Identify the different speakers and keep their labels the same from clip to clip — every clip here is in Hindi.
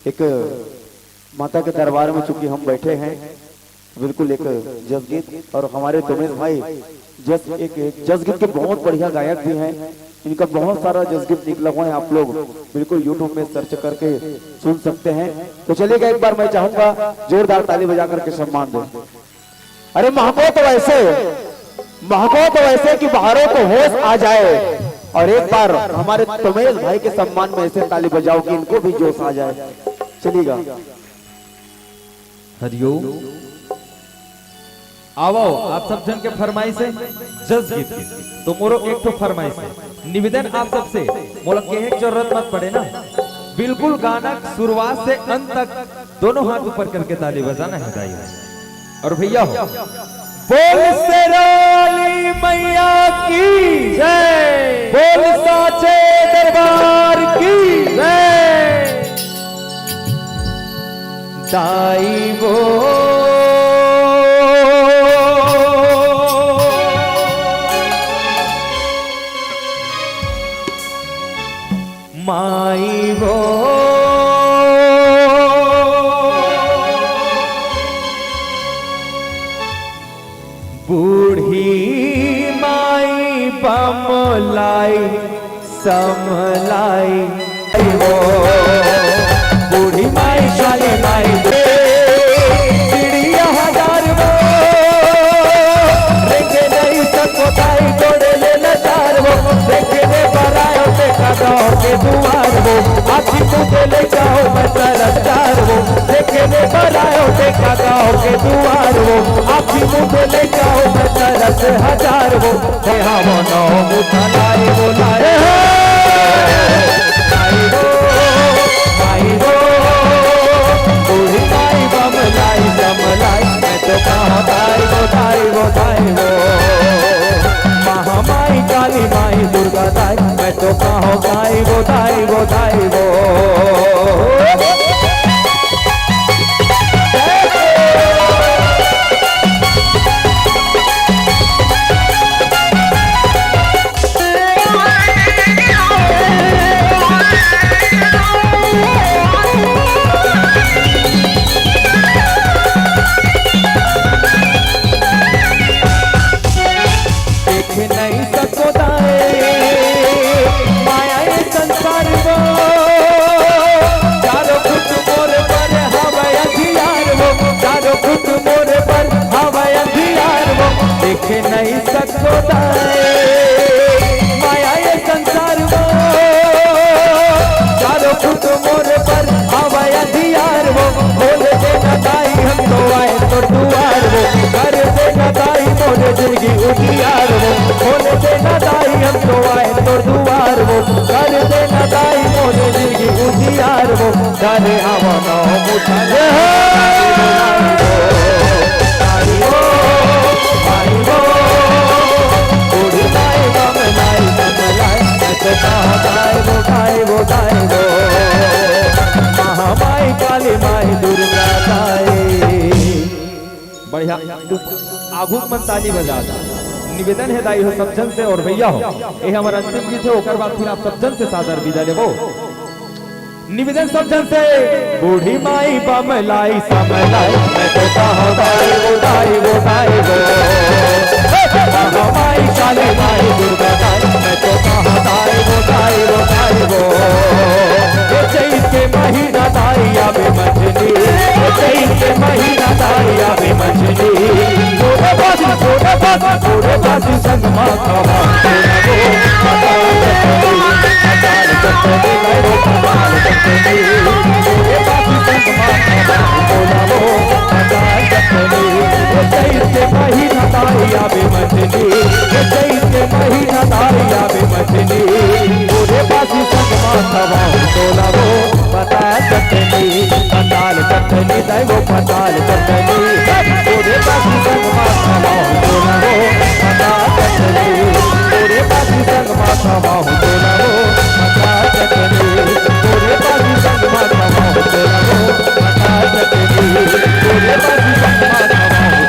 Speaker 1: एक माता के दरबार में चूंकि हम बैठे हैं, बिल्कुल एक जसगीत, और हमारे तोमेश भाई एक जसगीत के बहुत बढ़िया गायक भी हैं। इनका बहुत सारा जसगीत निकला हुआ है, आप लोग बिल्कुल यूट्यूब में सर्च करके सुन सकते हैं। तो चलिएगा, एक बार मैं चाहूंगा जोरदार ताली बजा करके सम्मान दें। अरे महको तो ऐसे कि बाहरों को होश आ जाए, और एक बार हमारे तोमेश भाई के सम्मान में ऐसे ताली बजाओ कि इनको भी जोश आ जाए। चलिएगा।
Speaker 2: हरिओम। आओ आप सब जन के फरमाइश है जसगीत की, तो मोरो एक तो फरमाइश है, निवेदन आप सबसे, मोला कहे की जरूरत मत पड़े ना, बिल्कुल गाना शुरुआत से अंत तक दोनों हाथ ऊपर करके ताली बजाना है दाई। और भैया हो, बोल शेराली मैया की जय, बोल साचे दरबार की जय। दाई वो माई वो बूढ़ी माई बमलाई समलाई वो बूढ़ी माई शाली माई चिड़िया हजार वो देखे नहीं सको ताई तोड़े ले नचार वो देखने बरायो देखा गाँव के दुआर वो आखी मुझे ले जाओ मैं तरफदार वो देखने बरायो देखा गाँव के दुआर वो आखी मुझे ले जाओ मैं तरफ हजार वो हम नौ मुठा लाई वो लाए बूढ़ी माई बमलाई समलाई मैं तो कहाँ दाई वो महामाई काली माई दुर्गा दाई मैं तो कहाँ दाई वो नहीं सको माया संसार वो चारो खुद मोर पर हवाई अंधियार वो चारो खुद मोर पर हवाई अंधियार वो देखे नहीं सको माया संसार वो चारो खुद मोर पर हवाई अंधियार वो बोल देना दाई हम तो आए तो दुआर वो कर देना दाई मोरे जिंदगी उजियार वो बोल देना दाई हम तो आए तो दुआर वो कर देना दाई मोरे जिंदगी उजियार वो करे हम नौ मुठा बूढ़ी माई बमलाई बमलाई मैं तो कहाँ वो महामाई काली माई दुर्गा दाई। बढ़िया आगू मन ताली बजा। निवेदन है दाई हो सब जन से, और भैया हो ये हमारा अंतिम गीत है, ओकर बाद फिर आप सब जन से सादर विदा लेबो। निवेदन सब जन से, बूढ़ी माई बमलाई समलाई मैं तो कहाँ दाई वो महामाई काली माई दुर्गा दाई मैं तो कहाँ दाई वो चैत के महीना दाई आवे मंजनी, चैत के महीना दाई आवे मंजनी, थोड़े बाजी संग माथा चैत के महीना दाई आवे मंजनी, चैत के महीना दाई आवे मंजनी, थोड़े बाजी संग माथा तोला वो पताल चटनी दाई वो पताल चटनी, थोड़े बाजी संग माथा तोला वो पताल चटनी, थोड़े बाजी संग माथा तोला वो पताल चटनी, थोड़े बाजी संग माथा तोला वो पताल चटनी, थोड़े बाजी संग माथा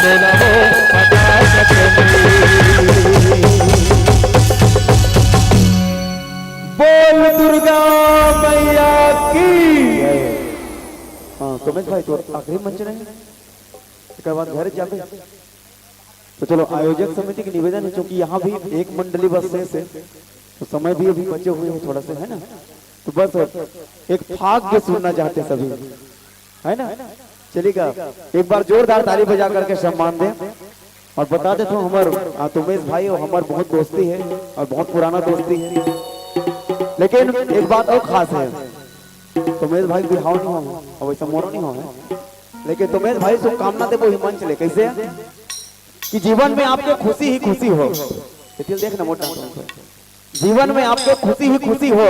Speaker 2: तोला वो पताल चटनी। बोल दुर्गा मैया की
Speaker 1: सुमेश भाई तो आखिरी मंच रहे एक बाद घर जाते। तो चलो आयोजक समिति की निवेदन है, क्योंकि यहाँ भी एक मंडली बस शेष है तो समय भी अभी बचे हुए हैं थोड़ा सा, है ना। तो बस एक फाग के सुनना चाहते सभी, है ना। चलिएगा एक बार जोरदार ताली बजा करके सम्मान दें और बता देता हूँ हमारे तुमेश भाई और हमारे बहुत दोस्ती है और बहुत पुराना दोस्ती है। लेकिन एक बात और खास है, तुमेश भाई बिहाव नहीं हो और वैसा मोरो नहीं हो है, लेकिन तुमेश भाई शुभकामना दे वो मंच ले कैसे कि जीवन में आपके खुशी ही खुशी हो। देखना मोटा, जीवन में आपके खुशी ही खुशी हो,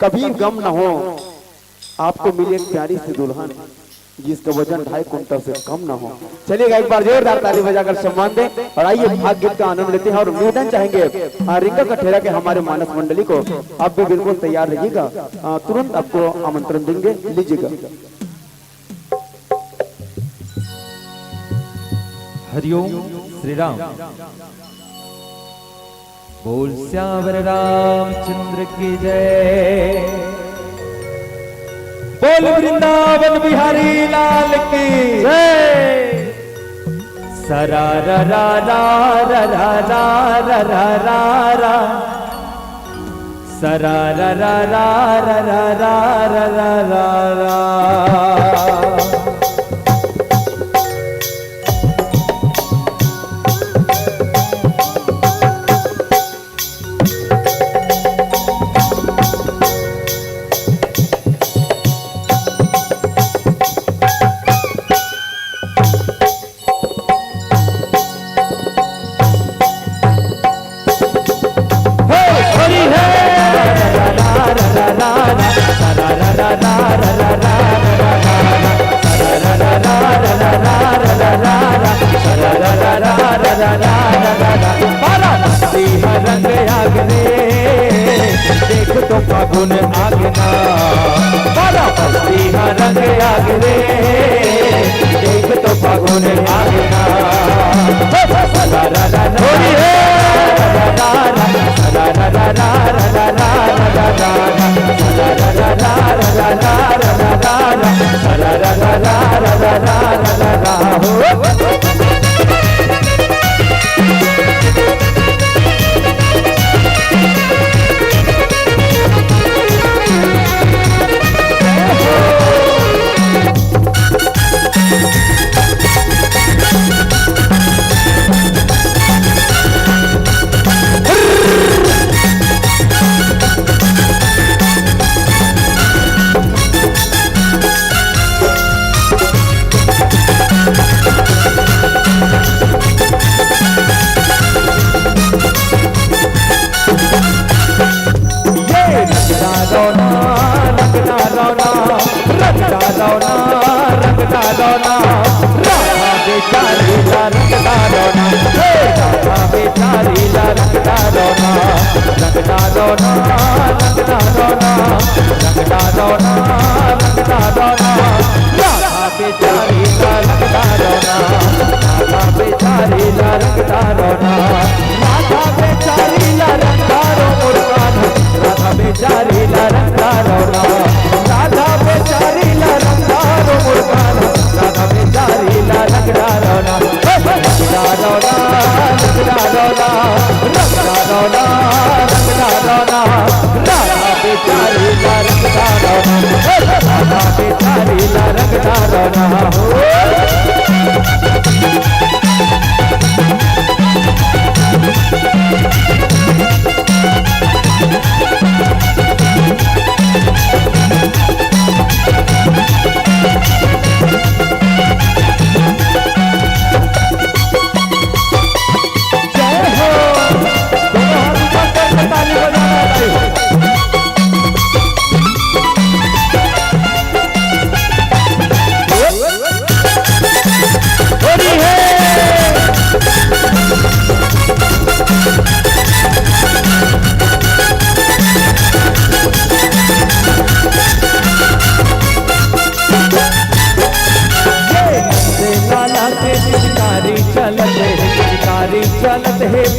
Speaker 1: कभी गम ना हो। आपको मिली एक प्यारी सी दुल्हन जिसका वजन 2.5 कुंटल से कम ना हो। चलिएगा एक बार जोरदार ताली बजाकर सम्मान दें और आइए भाग गीत का आनंद लेते हैं। और निवेदन चाहेंगे रिंका कठेरा के हमारे मानस मंडली को, आप भी बिल्कुल तैयार रहिएगा, तुरंत आपको आमंत्रण देंगे, लीजिएगा।
Speaker 2: हरिओम श्री राम। बोल श्यावर रामचंद्र की जय। बोल वृंदावन बिहारी लाल की जय। सरा रा रा रा रा रा रा रा रा रा रा सरा रा रा रा रा रा रा रा रा रा। रंग आगने देख तो फागुन आगना, बारा बस्ती रंग आगने देख तो फागुन आगना।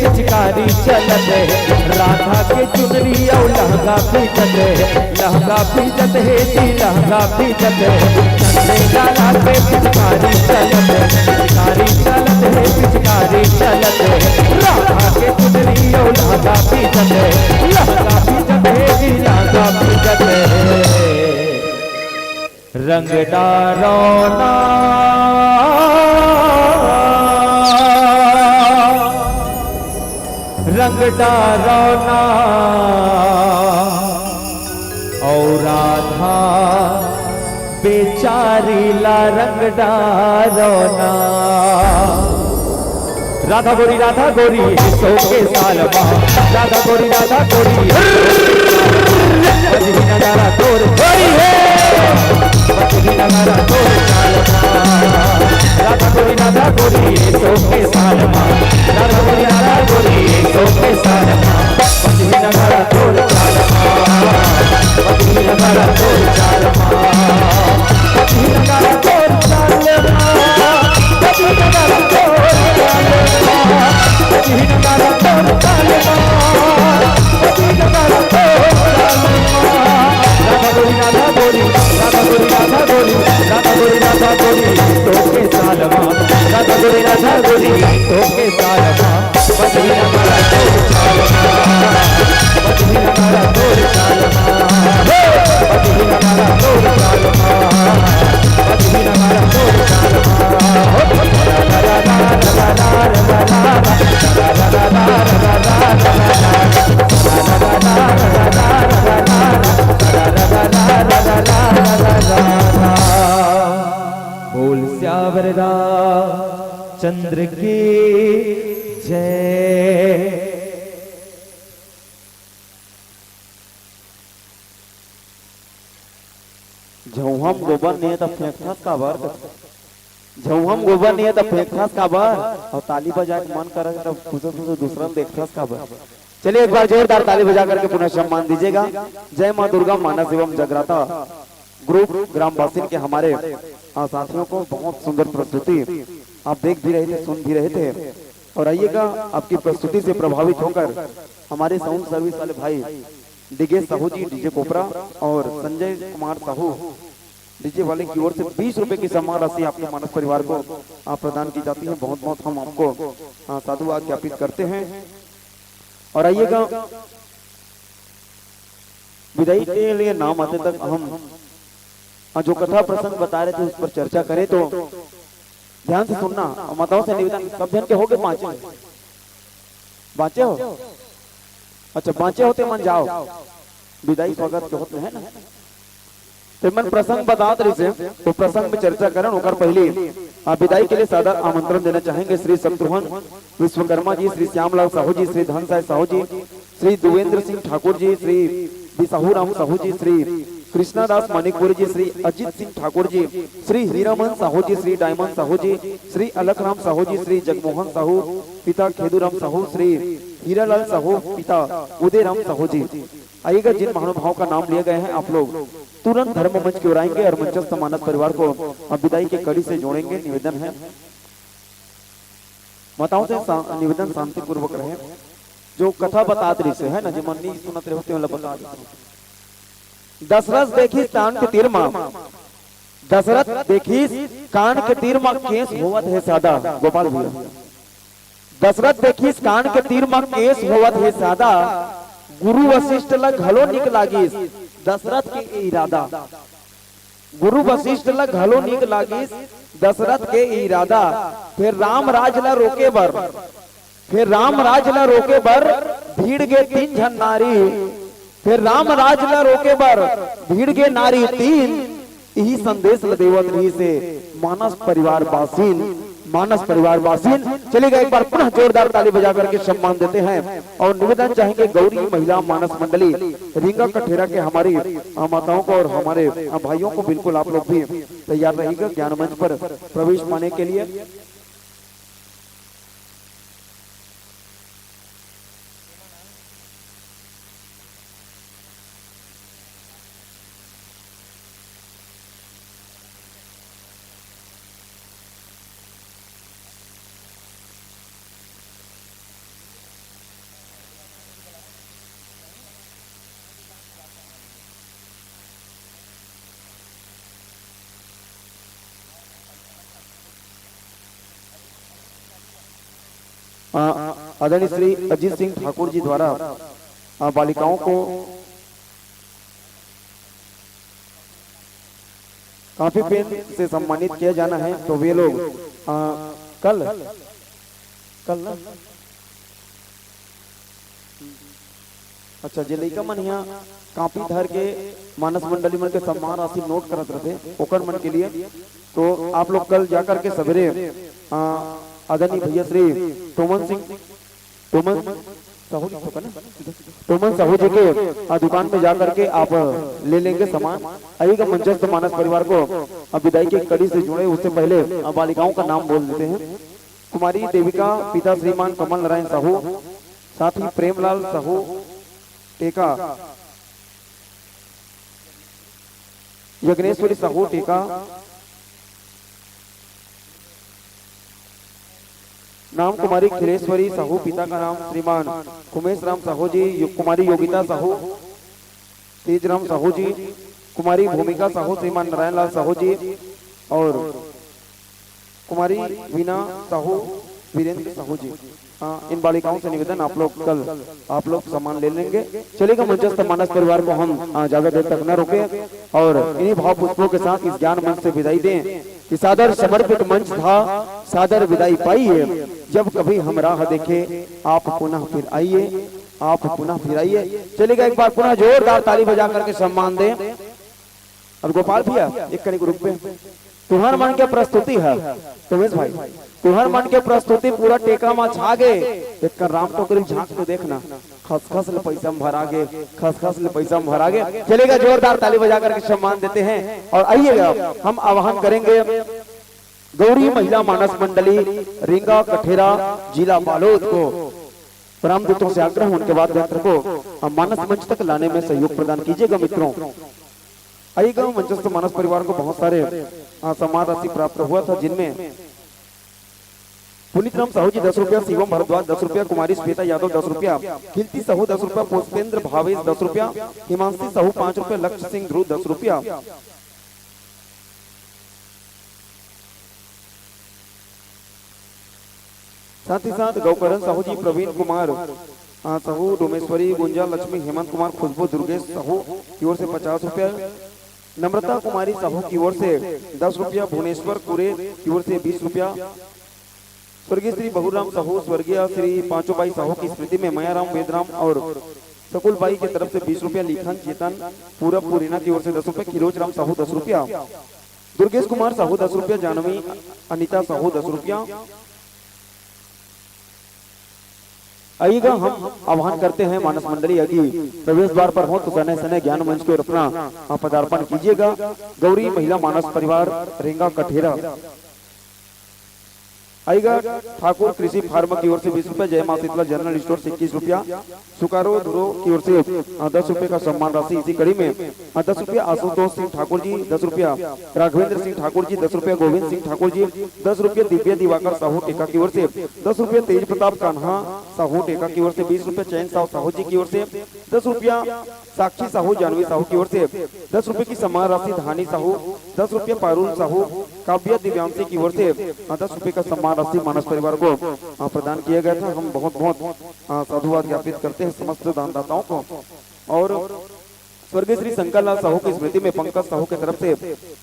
Speaker 2: पिचकारी चलत है, राधा के चुनरी और लहंगा पीचत है, लहंगा पीचत है जी लहंगा पीचत है। डाला पे पिचकारी चलत है, पिचकारी चलत है, पिचकारी चलत है। राधा के चुनरी ओ लागा पीजत है, लागा पीजत है जी, लागा पीजत है। रंग डारो ना रंग डारो ना और राधा बेचारी ला रंग डारो ना। राधा गोरी सो के साल माँ, राधा गोरी बजरी नगारा तोर गोरी है, बजरी नगारा तोर साल माँ। राधा गोरी सो के साल माँ, राधा गोरी सो के साल माँ। बजरी नगारा तोर साल माँ, बजरी नगारा तोर साल माँ, बजरी नगारा तोर साल माँ, बजरी नगारा तोर साल माँ, बजरी नगारा तोर साल माँ, बजरी नगारा तोर साल माँ। राधा गोरी तो के साल माँ, राधा गोरी तो के साल माँ। बजरी नगारा तोर साल माँ, बजरी नगारा तोर साल माँ, बजरी नगारा तोर साल माँ, बजरी नगारा तोर साल बोल श्यावर चंद्र की जय।
Speaker 1: जब हम गोबर नहीं तो फेंकथस का बार, जब हम गोबर नहीं तो फेंकथस का बार, और ताली बजा के मन करे तो खुद दूसरा देखथस का बार। चलिए एक बार जोरदार ताली बजा करके पुनः सम्मान दीजिएगा। जय माँ दुर्गा मानस एवं जगराता ग्रुप ग्रामवासी के हमारे साथियों को बहुत सुंदर प्रस्तुति आप देख भी रहे थे, सुन भी रहे थे। और आइएगा आपकी प्रस्तुति से प्रभावित होकर हमारे साउंड सर्विस वाले भाई डीजे साहू जी, डीजे कोपरा और संजय कुमार साहू डीजे वाले की ओर से 20 रुपए की सम्मान राशि आपके मानस परिवार को आप प्रदान की जाती है। बहुत बहुत हम आपको साधुवाद ज्ञापित करते हैं। और आइएगा विदाई के लिए नाम आते तक हम जो कथा प्रसंग बता रहे थे उस पर चर्चा करें तो ध्यान से सुनना। माताओं से निवेदन, सब जन के हो गए बाँचे हो? अच्छा बाँचे होते मन जाओ, विदाई स्वागत के होते हैं ना। तो मन प्रसंग बतात रही से तो प्रसंग में चर्चा करें। ओकर पहले आप विदाई के लिए सादर आमंत्रण देना चाहेंगे श्री शत्रुघ्न विश्वकर्मा जी, श्री श्यामलाल साहू जी, श्री धनसाय साहू जी, श्री दुवेंद्र सिंह ठाकुर जी, श्री साहूराम साहू जी, श्री कृष्णादास मानिकपुरी जी, श्री अजित सिंह ठाकुर जी, श्री हीरामन साहू जी, श्री डायमंड साहू जी, श्री अलखराम साहू जी, श्री जगमोहन साहू पिता खेदूराम साहू, श्री हीरालाल साहू पिता उदयराम साहू जी। आइएगा जिन महानुभावों का नाम लिए गए हैं आप लोग तुरंत धर्म मंच की ओर आएंगे और मंचस्थ मानस परिवार को विदाई की कड़ी से जोड़ेंगे। निवेदन है माताओं से निवेदन शांति पूर्वक रहे। जो कथा बतात रही से है ना, जो मन नहीं सुनत रहे होते मतलब बता दशरथ देखी कान के तीर मां, दशरथ देखी कान के तीर मां केस होवत है सादा। गोपाल भैया, दशरथ देखी कान के तीर मां केस होवत है सादा, गुरु वशिष्ठ लग हलो निक लागिस दशरथ के इरादा। गुरु वशिष्ठ लग हलो निक लागिस दशरथ के इरादा। फिर राम राज ला रोके बर, फिर राम राज ला रोके बर भीड़ गे 3 जन नारी। फिर राम राज ला रोके बर भीड़ गे नारी 3। यही संदेश देवत रही से मानस परिवार वासीन, मानस परिवार वासीन। चलिएगा एक बार पुनः जोरदार ताली बजा करके सम्मान देते हैं। और निवेदन चाहेंगे गौरी महिला मानस मंडली रींगा कठेरा के हमारी माताओं को और हमारे भाइयों को बिल्कुल आप लोग भी तैयार रहिएगा ज्ञान मंच पर प्रवेश पाने के लिए। आदरणीय श्री अजीत सिंह ठाकुर जी द्वारा बालिकाओं को काफी पेन से सम्मानित किया जाना है। तो वे लोग कल ना अच्छा जे लइका मन यहाँ कापी धर के मानस मंडली मन के सम्मान राशि नोट करत रहते ओकर मन के लिए, तो आप लोग कल जाकर के सवेरे आदरणीय भैया श्री टोमन साहू जी के दुकान में जाकर के आप ले लेंगे सामान। आइएगा मंचस्थ मानस परिवार को विदाई की कड़ी से जुड़े, उससे पहले बालिकाओं का नाम बोल देते हैं। कुमारी देविका पिता श्रीमान कमल नारायण साहू, साथ ही प्रेमलाल साहू टेका, यज्ञेश्वरी साहू टेका, नाम कुमारी खिलेश्वरी साहू, पिता का नाम श्रीमान उमेश राम साहू जी, कुमारी योगिता साहू, तेजराम साहू जी, कुमारी भूमिका साहू, श्रीमान नारायण लाल साहू जी और कुमारी वीना साहू, वीरेंद्र साहू जी। इन बालिकाओं से निवेदन आप लोग सामान ले लेंगे। चलेगा मंचस्थ मानस परिवार को हम ज्यादा देर तक न रोके और इन्हीं भाव पुष्पों के साथ इस ज्ञान मंच से विदाई दें कि सादर समर्पित मंच था, सादर विदाई पाई है। जब कभी हम राह देखे आप पुनः फिर आइए, आप पुनः फिर आइए। चलेगा एक बार पुनः जोरदार ताली बजा करके सम्मान दें। अब गोपाल भैया एक कड़ी ग्रुप पे तुम्हार मन के प्रस्तुति है, तुमेश भाई तुम्हार मन के प्रस्तुति पूरा टेका में छा गए। एक राम टोकरी झांक तो देखना, खसखस ले पैसा में भरा गे, खसखस ले पैसा में भरा गे। चलेगा जोरदार ताली बजा करके सम्मान देते हैं और आइएगा हम आह्वान करेंगे गौरी महिला मानस मंडली रींगा कठेरा जिला बालोद को रामदूतों से आग्रह उनके बाद यंत्र को मानस मंच तक लाने में सहयोग प्रदान कीजिएगा। मित्रों आइएगा मंचस्थ मानस परिवार को बहुत सारे सम्मान राशि प्राप्त हुआ था, जिनमें पुनीत राम साहू जी 10 रुपया, शिवम भारद्वाज 10 रुपया, कुमारी श्वेता यादव 10 रुपया, कीर्ति साहू 10 रुपया, पुष्पेंद्र भावेश 10 रुपया, हिमांशी साहू 5 रुपया, लक्ष्य सिंह ध्रुव 10 रुपया। साथ ही साथ गौकरण साहू जी, प्रवीण कुमार साहू, डोमेश्वरी गुंजा लक्ष्मी, हेमंत कुमार, खुशबू दुर्गेश साहू की ओर से 50 रुपया, नम्रता कुमारी साहू की ओर से 10 रुपया, भुवनेश्वर कुरे की ओर से 20 रुपया, स्वर्गीय श्री बहुराम साहू, स्वर्गीय श्री पांचोबाई साहू की स्मृति में मयाराम वेदराम और सकुल बाई की तरफ से 20 रुपया, लिखन चेतन पूरब पुरीना की ओर से 10 रुपया, खिलोज राम साहू 10 रुपया, दुर्गेश कुमार साहू 10 रुपया, जानवी अनिता साहू 10 रुपया। आइएगा हम आह्वान करते हैं मानस मंडली यदि प्रवेश द्वार पर हो तो सने सने ज्ञान मंच को अपना पदार्पण कीजिएगा। गौरी महिला मानस परिवार रेंगा कठेरा। आइएगा ठाकुर कृषि फार्म की ओर से 20 रुपया, जय मां शीतला जनरल स्टोर से 21 रुपया, सुकारो धुरो की ओर से 10 रुपये का सम्मान राशि। इसी कड़ी में 10 रुपया आशुतोष सिंह ठाकुर जी 10 रुपया, राघवेंद्र सिंह ठाकुर जी 10 रुपया, गोविंद सिंह ठाकुर जी 10 रुपया, दिव्या दिवाकर साहू टेका की ओर से 10 रुपया, तेज प्रताप कान्हा साहू टेका की ओर से 20 रुपया, चैन साहू जी की ओर से 10 रुपया, साक्षी साहू जानवी साहू की ओर से 10 रुपये की सम्मान राशि, धानी साहू 10 रुपया, पारुल साहू, काव्य दिव्यांशी की ओर से 10 रुपये का सम्मान राशि मानस परिवार को प्रदान किया गया था। हम बहुत बहुत साधुवाद ज्ञापित करते हैं समस्त दानदाताओं को। और स्वर्गीय श्री शंकरलाल साहू की स्मृति में पंकज साहू की तरफ से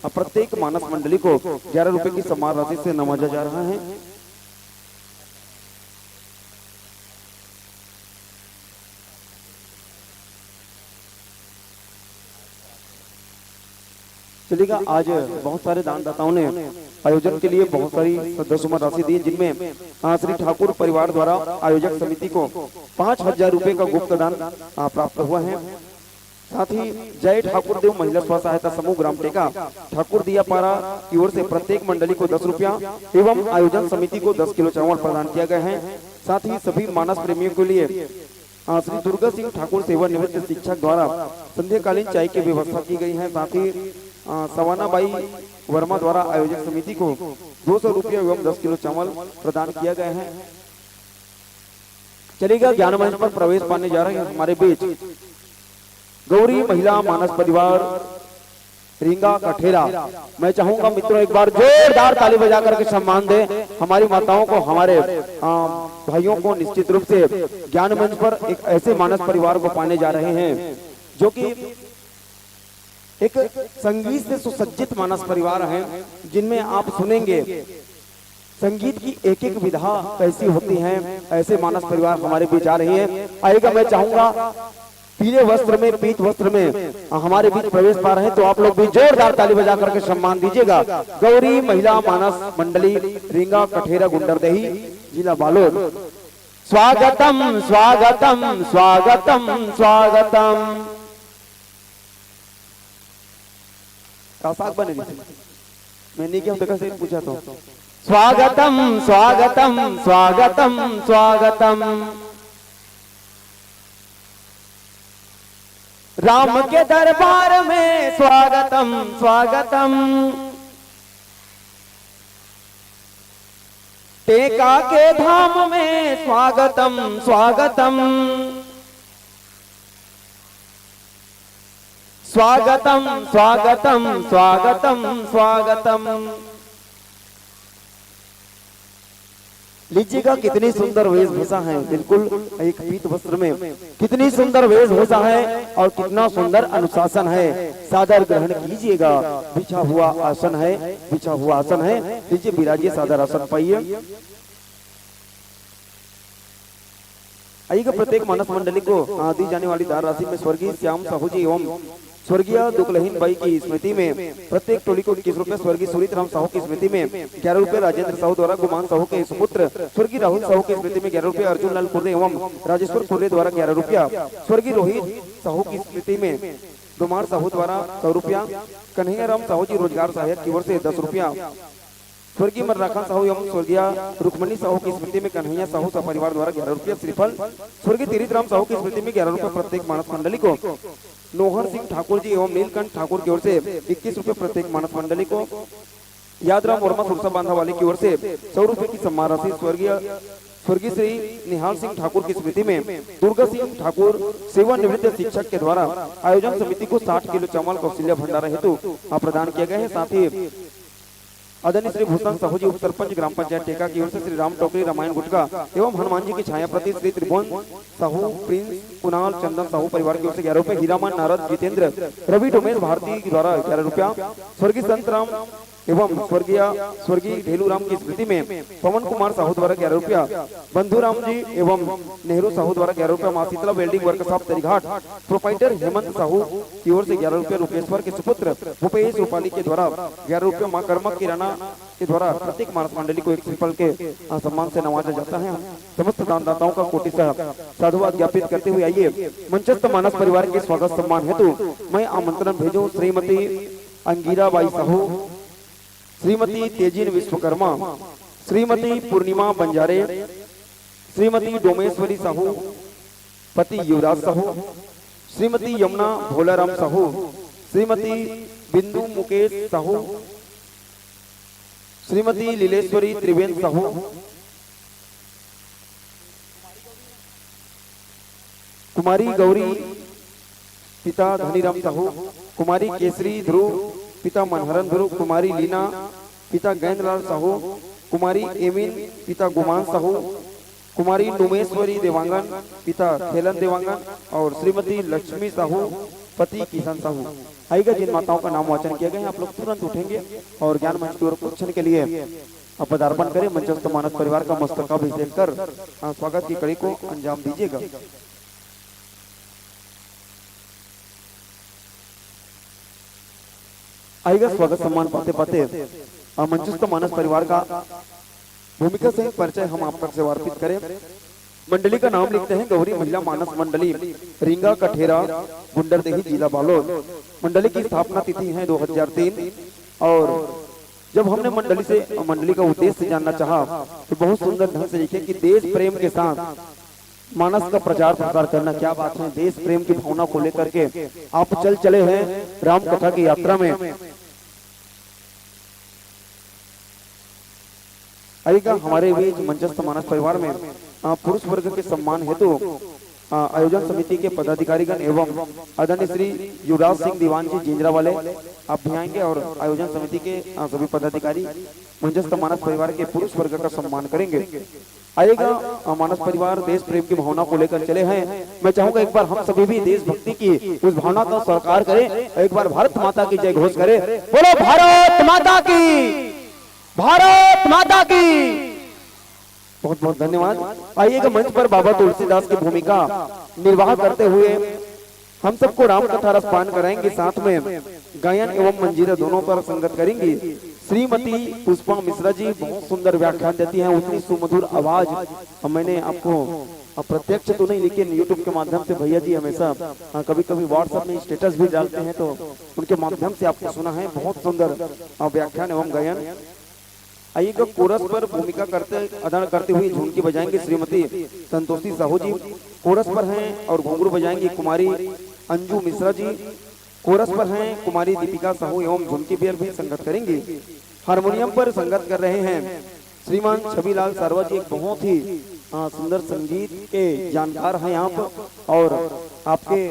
Speaker 1: प्रत्येक मानस मंडली को 11 रुपए की सम्मान राशि से नवाजा जा रहा है। चलिएगा आज बहुत सारे दानदाताओं ने आयोजन के लिए बहुत सारी सदस्यता राशि दी, जिनमें श्री ठाकुर परिवार द्वारा आयोजक समिति को 5000 रुपए का गुप्त दान प्राप्त हुआ है। साथ ही जय ठाकुर देव महिला स्व सहायता समूह ग्राम टेका ठाकुर दिया पारा की ओर से प्रत्येक मंडली को 10 रुपया एवं आयोजन समिति को 10 किलो चावल प्रदान किया गया है। साथ ही सभी मानस प्रेमियों के लिए श्री दुर्गा सिंह ठाकुर सेवानिवृत्त शिक्षक द्वारा संध्याकालीन चाय की व्यवस्था की गई है। साथ ही सवाना बाई वर्मा द्वारा आयोजक समिति को 200 रुपया एवं 10 किलो चावल प्रदान किया गया है। चलिएगा ज्ञान मंच पर प्रवेश पाने जा रहे हैं हमारे बीच गौरी महिला मानस परिवार रींगा कठेरा। मैं चाहूंगा मित्रों एक बार जोरदार ताली बजा करके सम्मान दें हमारी माताओं को, हमारे भाइयों को। निश्चित रूप से ज्ञान मंच पर एक ऐसे मानस परिवार को पाने जा रहे हैं जो कि एक संगीत से सुसज्जित मानस परिवार है, जिनमें आप सुनेंगे संगीत की एक एक विधा कैसी होती है। ऐसे मानस परिवार हमारे बीच आ रही है। आएगा मैं चाहूंगा पीले वस्त्र में, पीत वस्त्र में हमारे बीच प्रवेश पा रहे हैं, तो आप लोग भी जोरदार ताली बजा करके सम्मान दीजिएगा। गौरी महिला मानस मंडली रींगा कठेरा गुंडरदेही जिला बालोद। स्वागतम स्वागतम स्वागतम स्वागतम। साग बने मैं नहीं किया कैसे पूछा तो स्वागतम स्वागतम स्वागतम स्वागतम। राम के दरबार में स्वागतम स्वागतम। टेका के धाम में स्वागतम स्वागतम। स्वागतम स्वागतम स्वागतम स्वागतम। लीजिएगा कितनी सुंदर वेशभूषा है, बिल्कुल एक पीत वस्त्र में कितनी सुंदर वेशभूषा है और कितना सुंदर अनुशासन है। सादर ग्रहण कीजिएगा। बिछा हुआ आसन है, बिछा हुआ आसन है। लीजिए विराजिए, सादर आसन पाइए। आइएगा प्रत्येक मानस मंडली को दी जाने वाली दान राशि में स्वर्गीय श्याम साहू जी एवं स्वर्गीय दुकलहीन बाई की स्मृति में प्रत्येक टोली को 21 रुपए, स्वर्गीय सूरित राम साहू की स्मृति में 11 रुपए, राजेंद्र साहू द्वारा गुमान साहू के सुपुत्र स्वर्गीय राहुल साहू की स्मृति में 11 रुपए, अर्जुन लाल कुर्रे एवं राजेश्वर कुर्रे द्वारा 11 रुपया, स्वर्गीय रोहित साहू की स्मृति में गुमान साहू द्वारा 100 रुपया, कन्हैया राम साहू जी रोजगार सहायक की ओर से 10 रुपया, स्वर्गीय मर्राखा साहू एवं स्वर्गीय रुक्मणी साहू की स्मृति में कन्हैया साहू परिवार द्वारा 11 रुपया श्रीफल, स्वर्गीय तीरिथ राम साहू की स्मृति में 11 रुपए प्रत्येक मानस मंडली को, नोहर सिंह ठाकुर जी एवं नीलकंठ ठाकुर की ओर से 21 रुपए प्रत्येक मानस मंडली को, यादराम वर्मा सुरसा बांधा वाली की ओर से 100 रुपए की सम्मान राशि, स्वर्गीय श्री निहाल सिंह ठाकुर की स्मृति में दुर्गा सिंह ठाकुर सेवानिवृत्त शिक्षक के द्वारा आयोजन समिति को 60 किलो चावल कौशल्या भंडारा हेतु प्रदान किए गए हैं। साथ ही आदरणीय श्री भूषण साहू जी उप सरपंच ग्राम पंचायत टेका की ओर से श्री राम टोकरी रामायण गुटका एवं हनुमान जी की छाया प्रति श्री त्रिभुवन साहू प्रिंस कुणाल चंदन साहू परिवार की ओर से 11 रुपए, हीरामान नारद जितेंद्र रवि डोमेश भारती द्वारा 11 रुपया, स्वर्गीय संत राम एवं स्वर्गीय ढेलू राम की स्मृति में पवन कुमार साहू द्वारा 11 रुपया, बंधु राम जी एवं नेहरू साहू द्वारा 11 रुपया, मां Sheetla welding workshop Tarighat proprietor Hemant Sahu की ओर से 11 रुपया, रूपेश्वर के सुपुत्र भूपेश रूपाली के द्वारा 11 रुपया, मां कर्मक किराना के द्वारा प्रत्येक मानस मंडली को एक श्रीफल के सम्मान से नवाजा जाता है। समस्त दानदाताओं का कोटि साधुवाद ज्ञापित करते हुए आइए मंचस्थ मानस परिवार के स्वागत सम्मान हेतु मैं आमंत्रण भेजूं श्रीमती अंगीरा बाई साहू, श्रीमती तेजिन विश्वकर्मा, श्रीमती पूर्णिमा बंजारे, श्रीमती डोमेश्वरी साहू पति युवराज साहू, श्रीमती यमुना भोलाराम साहू, श्रीमती बिंदु मुकेश साहू, श्रीमती लीलेश्वरी त्रिवेंद्र साहू, कुमारी गौरी पिता धनीराम साहू, कुमारी केसरी ध्रुव पिता मनहरन ध्रुव, कुमारी लीना पिता गैंदलाल साहू, कुमारी एमिन पिता गुमान साहू, कुमारी नुमेश्वरी देवांगन पिता खेलन देवांगन और श्रीमती लक्ष्मी साहू पति किशन साहू। आइएगा जिन माताओं का नाम वाचन किया गया आप लोग तुरंत उठेंगे और ज्ञान मंच की ओर क्वेश्चन के लिए पदार्पण करें। मंचस्थ मानस परिवार का मस्तकाभिषेक कर स्वागत की कड़ी को अंजाम दीजिएगा। आइएगा स्वागत सम्मान पाते पाते मंचस्थ मानस परिवार का भूमिका से परिचय हम आप तक से वार्पित करें। मंडली का नाम लिखते हैं गौरी महिला मानस मंडली रींगा कठेरा गुंडरदेही जिला बालोद। मंडली की स्थापना तिथि है 2003 और जब हमने मंडली का उद्देश्य जानना चाहा तो बहुत सुंदर ढंग से लिखे कि देश प्रेम के साथ मानस का प्रचार प्रसार करना। क्या बात है, देश प्रेम की भावना को लेकर के आप चले हैं राम कथा की यात्रा में। आइएगा हमारे बीच मंचस्थ मानस परिवार में पुरुष वर्ग के सम्मान हेतु आयोजन समिति के पदाधिकारीगण एवं आदरणीय श्री युवराज सिंह दीवान जी जिंजरा वाले आप भी आएंगे और आयोजन समिति के सभी पदाधिकारी मंचस्थ मानस परिवार के पुरुष वर्ग का सम्मान करेंगे। आएगा मानस परिवार देश प्रेम की भावना को लेकर चले हैं। मैं चाहूंगा एक बार हम सभी भी देशभक्ति की उस भावना का सरकार करें, एक बार भारत माता की जय घोष करें। बोलो भारत माता की, भारत माता की। बहुत बहुत धन्यवाद। आइएगा मंच पर बाबा तुलसीदास की भूमिका निर्वाह करते हुए हम सबको राम कथा रसपान कराएंगे, साथ में गायन एवं मंजीरा दोनों पर संगत करेंगी। श्रीमती पुष्पा मिश्रा जी बहुत सुंदर व्याख्यान देती हैं, उतनी सुमधुर आवाज मैंने आपको प्रत्यक्ष तो नहीं लेकिन यूट्यूब के माध्यम से भैया जी हमेशा कभी कभी व्हाट्सएप में स्टेटस भी डालते हैं तो उनके माध्यम से आपको सुना है। बहुत सुंदर व्याख्यान एवं गायन। आइएगा कोरस पर भूमिका अदा करते हुए झुमकी बजाएंगे श्रीमती संतोषी साहू जी, कोरस पर हैं, और घुंघरू बजाएंगी कुमारी अंजू मिश्रा जी, कोरस पर हैं कुमारी दीपिका साहू एवं झुमकी बेर भी संगत करेंगी। हारमोनियम पर संगत कर रहे हैं श्रीमान छविलाल सारवा जी, एक बहुत ही सुंदर संगीत के जानकार हैं आप, और आपके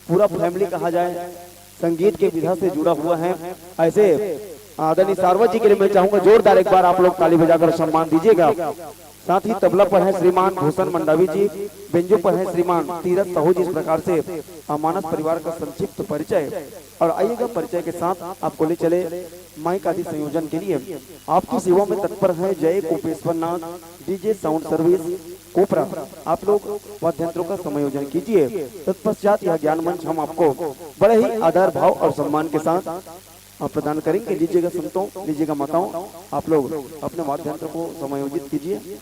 Speaker 1: पूरा फैमिली कहा जाए संगीत के विधा से जुड़ा हुआ है। ऐसे आदरणीय सारवा जी के लिए मैं चाहूंगा जोरदार एक बार आप लोग ताली बजाकर सम्मान दीजिएगा। साथ ही तबला पर है श्रीमान भूषण मंडावी जी, बेंजो पर है श्रीमान तीरथ साहू जी। इस प्रकार से मानस परिवार का संक्षिप्त परिचय, और आइएगा परिचय के साथ आपको ले चले माइक आदि संयोजन के लिए। आपकी सेवा में तत्पर है जय कोपेश्वर नाथ डीजे साउंड सर्विस कोपरा। आप लोग वाद्यंत्रों का समायोजन कीजिए। तत्पश्चात यह ज्ञान मंच हम आपको बड़े ही आदर भाव और सम्मान के साथ प्रदान करेंगे। लीजिएगा संतों, लीजिएगा माताओं, आप लोग अपने वाद्यंत्र को समायोजित कीजिए।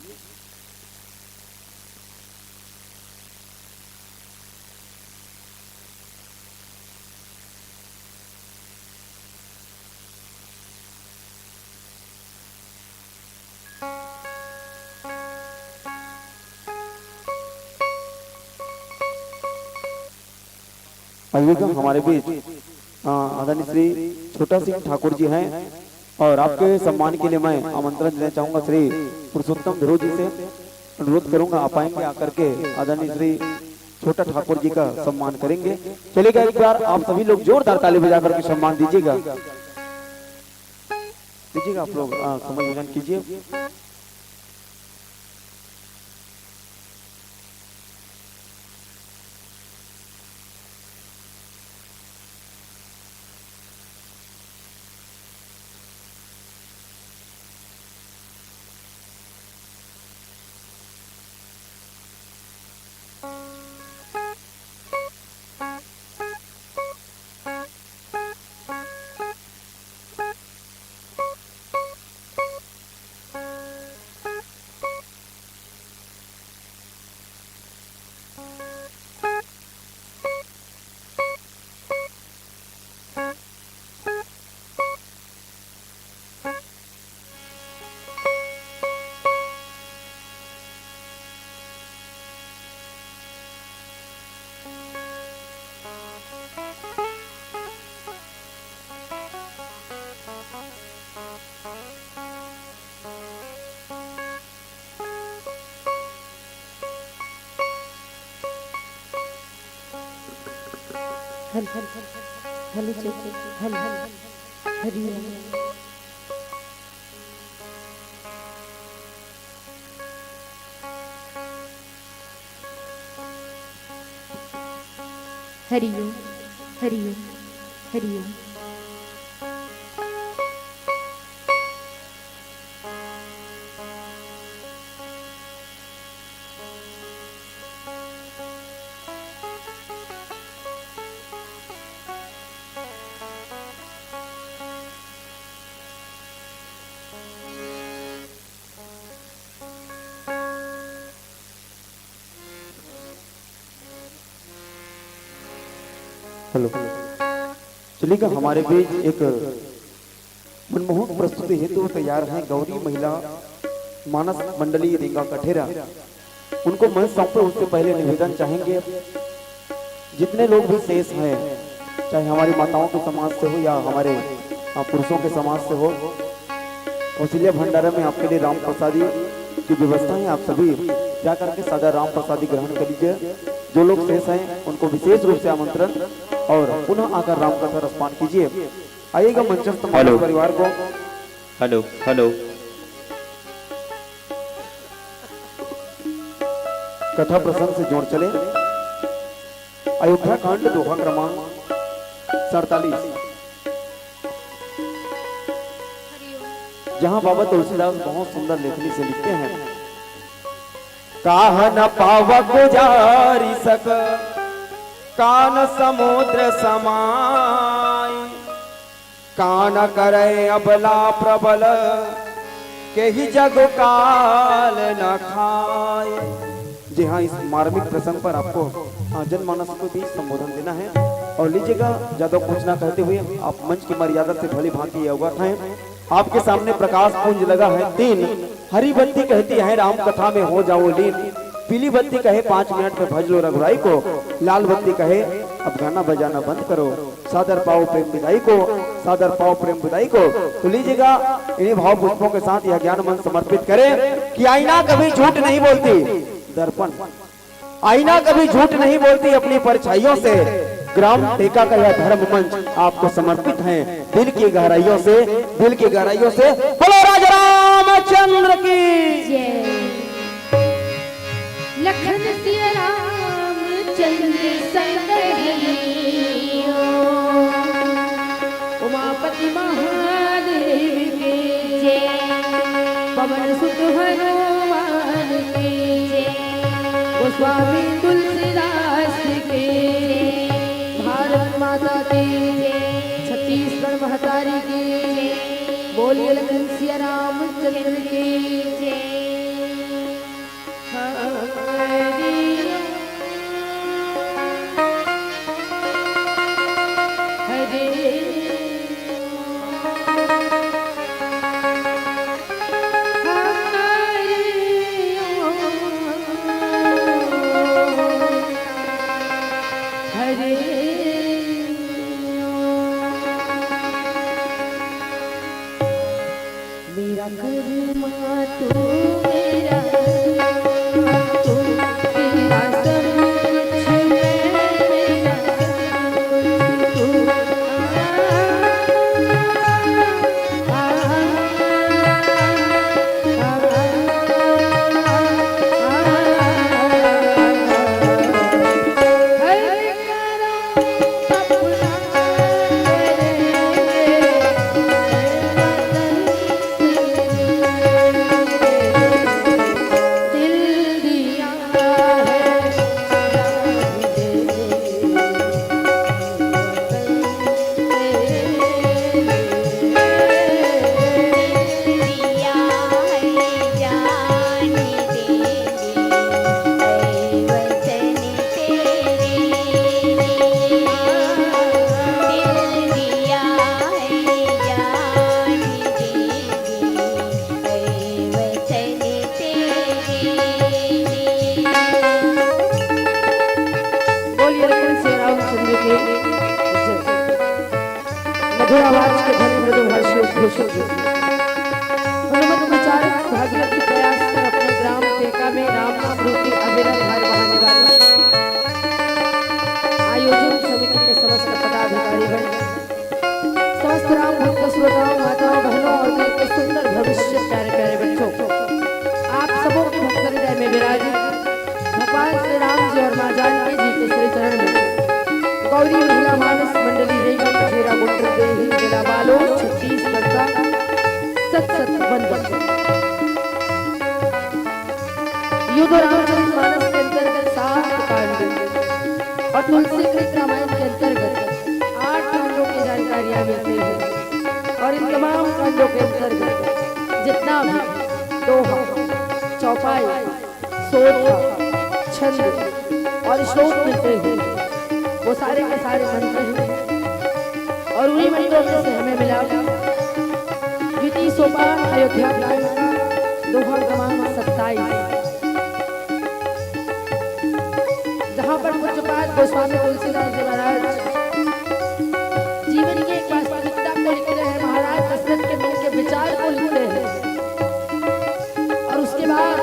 Speaker 1: आइएगा हमारे बीच आदरणीय श्री छोटा सिंह ठाकुर जी हैं, और आपके सम्मान के लिए मैं आमंत्रण देना चाहूंगा श्री पुरुषोत्तम ध्रुव जी से अनुरोध करूंगा आप आएंगे, आकर के आदरणीय श्री छोटा ठाकुर जी का सम्मान करेंगे। चलिएगा एक बार आप सभी लोग जोरदार ताली बजा करके सम्मान दीजिएगा। आप लोग समायोजन कीजिए।
Speaker 3: हल हल हल हल हल हरि हरिओम हरिओम हरिओम।
Speaker 1: हेलो, चलिएगा हमारे बीच एक मनमोहक प्रस्तुति हेतु तैयार हैं गौरी महिला मानस मंडली रींगा कठेरा। उनको मंच सौंपे उससे पहले निवेदन चाहेंगे जितने लोग भी शेष हैं, चाहे हमारी माताओं के समाज से हो या हमारे पुरुषों के समाज से हो, कौशल्या भंडारा में आपके लिए राम प्रसादी की व्यवस्था है। आप सभी जाकर के सादा राम प्रसादी ग्रहण कर लीजिए। जो लोग शेष हैं उनको विशेष रूप से आमंत्रण और पुनः आकर राम कथा रसपान कीजिए। आइएगा मंचस्थ
Speaker 2: हेलो।
Speaker 1: परिवार को।
Speaker 2: Hello hello.
Speaker 1: कथा प्रसंग से जोड़ चले। अयोध्या कांड दोहा क्रमांक 47, जहां बाबा तुलसीदास बहुत सुंदर लेखनी से लिखते हैं, काह न पावक गुजारी सक कान समुद्र समाय, कान करे अबला प्रबल के ही जग काल न खाए। जी हाँ, इस मार्मिक प्रसंग पर आपको जनमानस को भी संबोधन देना है और लीजिएगा ज्यादा कुछ ना कहते हुए आप मंच की मर्यादा से भली भांति ये अवगत हैं। आपके सामने प्रकाश पुंज लगा है 3। हरी बत्ती कहती है राम कथा में हो जाओ लीन, पीली बत्ती कहे 5 मिनट में भज लो रघुराई को, लाल बत्ती कहे अब गाना बजाना बंद करो, सादर पाओ प्रेम विदाई को, सादर पाओ प्रेम विदाई को। तो लीजिएगा इन्हीं भाव पुष्पों के साथ यह ज्ञान मन समर्पित करें कि आईना कभी झूठ नहीं बोलती, दर्पण आईना कभी झूठ नहीं बोलती अपनी परछाइयों से। ग्राम टेका का यह धर्म मंच आपको समर्पित है दिल की गहराइयों से, दिल की गहराइयों से। बोलो राजा रामचंद्र की
Speaker 3: जय। लखन सिया रामचंद्र संग हरियो, उमापति महादेव के जय, पवन सुत हनुमान के जय, गोस्वामी तुलसीदास के, भारत माता के, छत्तीसगढ़ महतारी के, बोलिए लखन सिया रामचंद्र के मेरा कर्मा तू मेरा तू तेरा सब कुछ मैं मेरा तू मधुर आवाज के धनी मृदुभाषी उद्घोषक हनुमत विचारक भागीरथी प्रयास कर अपने ग्राम टेका में राम नाम रूपी अविरत धार बहाने वाले आयोजन समिति के समस्त पदाधिकारीगण, समस्त राम भक्त श्रोताओं, माताओं, बहनों और दिल के सुंदर भविष्य प्यारे प्यारे बच्चों, आप सबों के भक्त हृदय में विराजित भगवान श्री राम जी और मां जानकी जी के श्री चरण में गौरी महिला मानस मंडली रेगम घेरा गुंडर देही जिला बालो छत्तीसगढ़ का सत सत बंदन। युद्ध रामचरित मानस के अंतर्गत 7 कांड और तुलसी कृत रामायण के अंतर्गत 8 कांडों की जानकारियां मिलती है और इन तमाम कांडों के अंतर्गत जितना भी दोहा, चौपाई, सोचा, छंद और श्लोक मिलते हैं वो सारे के सारे मंत्र हैं और उन्हीं मंत्रों में से हमें मिला द्वितीय सोपान अयोध्या कांड का दोहा क्रमांक 27, जहाँ पर पूज्यपाद गोस्वामी तुलसीदास जी महाराज जीवन की एक वास्तविकता को लिखते हैं, महाराज दशरथ के मन के विचार को लिखते हैं और उसके बाद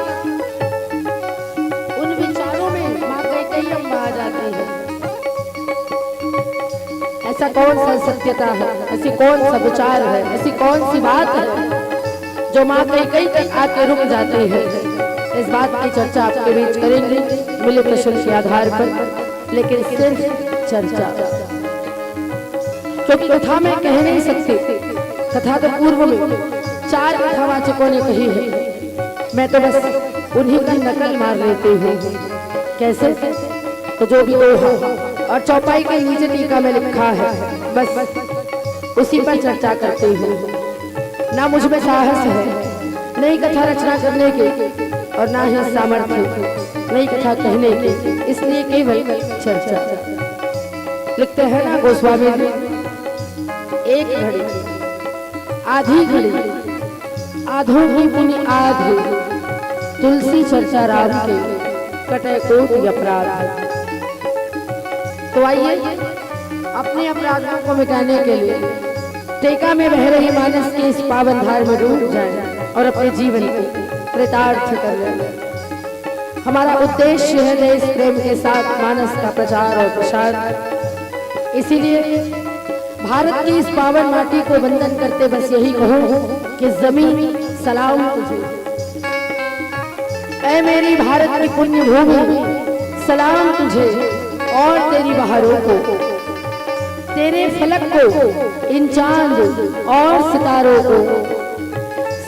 Speaker 3: उन विचारों में माँ कैकेयी अम्बा ऐसा कौन सा सत्यता है, ऐसी कौन सा विचार है, ऐसी कौन सी बात है जो माँ कई तक आके रुक जाती है। इस बात की चर्चा आपके बीच करेंगे मिले प्रश्न के आधार पर, लेकिन सिर्फ चर्चा, क्योंकि कथा में कह नहीं सकती। कथा तो पूर्व में 4 कथावाचकों ने कही है, मैं तो बस उन्हीं की नकल मार लेती हूँ। कैसे? तो जो भी दोहा और चौपाई के नीचे टीका में लिखा है, बस उसी पर चर्चा करती हूँ। ना मुझ में साहस है नई कथा रचना करने के, और ना ही सामर्थ्य नई कथा कहने के, इसलिए केवल चर्चा। लिखते हैं ना गोस्वामी जी, एक घड़ी आधी घड़ी आधों की पुनि आधी, तुलसी चर्चा राम के कटे कोटि अपराध। तो आइए अपने अपराधों को मिटाने के लिए टेका में बह रही मानस के इस पावन धार में डूब जाए और अपने जीवन को कृतार्थ कर ले। हमारा उद्देश्य है देश प्रेम के साथ मानस का प्रचार और प्रसार। इसीलिए भारत की इस पावन माटी को वंदन करते बस यही कहूं कि जमीन सलाम तुझे, ऐ मेरी भारत की पुण्य भूमि सलाम तुझे, और तेरी बहारों को, तेरे फलक को, इन चांद और सितारों को,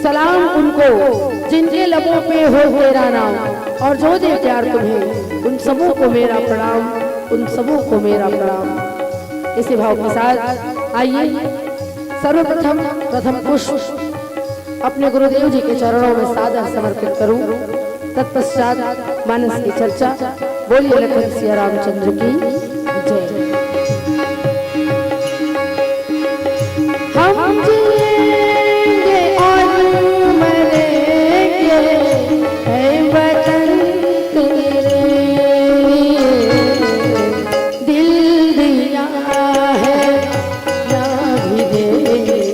Speaker 3: सलाम उनको जिनके लबों पे हो तेरा नाम, और जो दे प्यार तुम्हें उन सबों को मेरा प्रणाम, उन सबों को मेरा प्रणाम। इसी भाव के साथ आइए सर्वप्रथम प्रथम पुष्प अपने गुरुदेव जी के चरणों में सादर समर्पित करूं, तत्पश्चात मानस की चर्चा। बोलिए लखन सिया रामचंद्र की जय। हम जिएंगे और मरेंगे, है वतन तेरे दिल दिया है ना भी देंगे,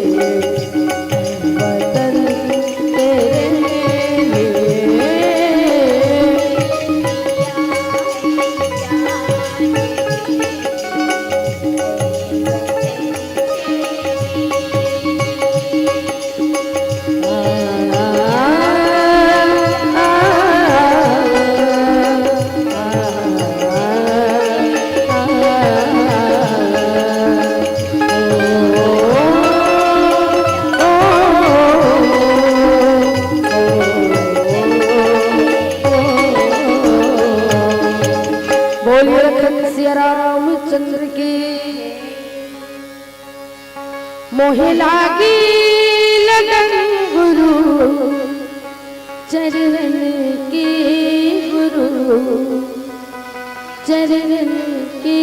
Speaker 3: वतन तेरे लिए। बोलिए लखन सिया रामचंद्र की। मोहे लागी लगन गुरु चरण की, गुरु चरण की,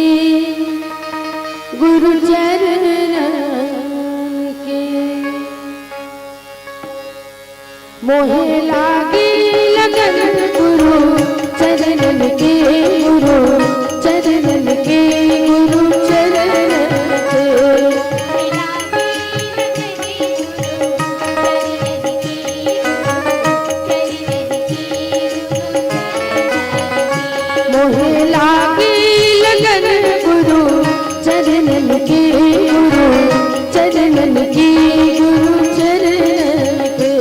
Speaker 3: गुरु चरण की। मोहे लागी लगन गुरु चरण की, गुरु चरण की, गुरु चरण के। मोहे लागी लगन गुरु चरण की, गुरु चरण की, गुरु चरण के।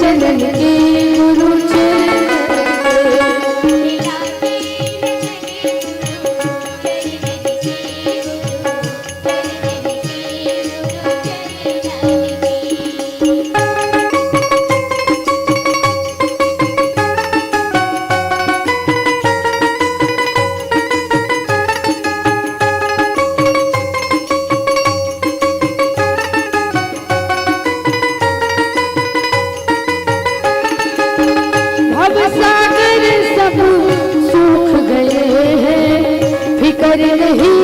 Speaker 3: चरणन के गुरु चरणन भव सागर सब सूख गए हैं फिकर नहीं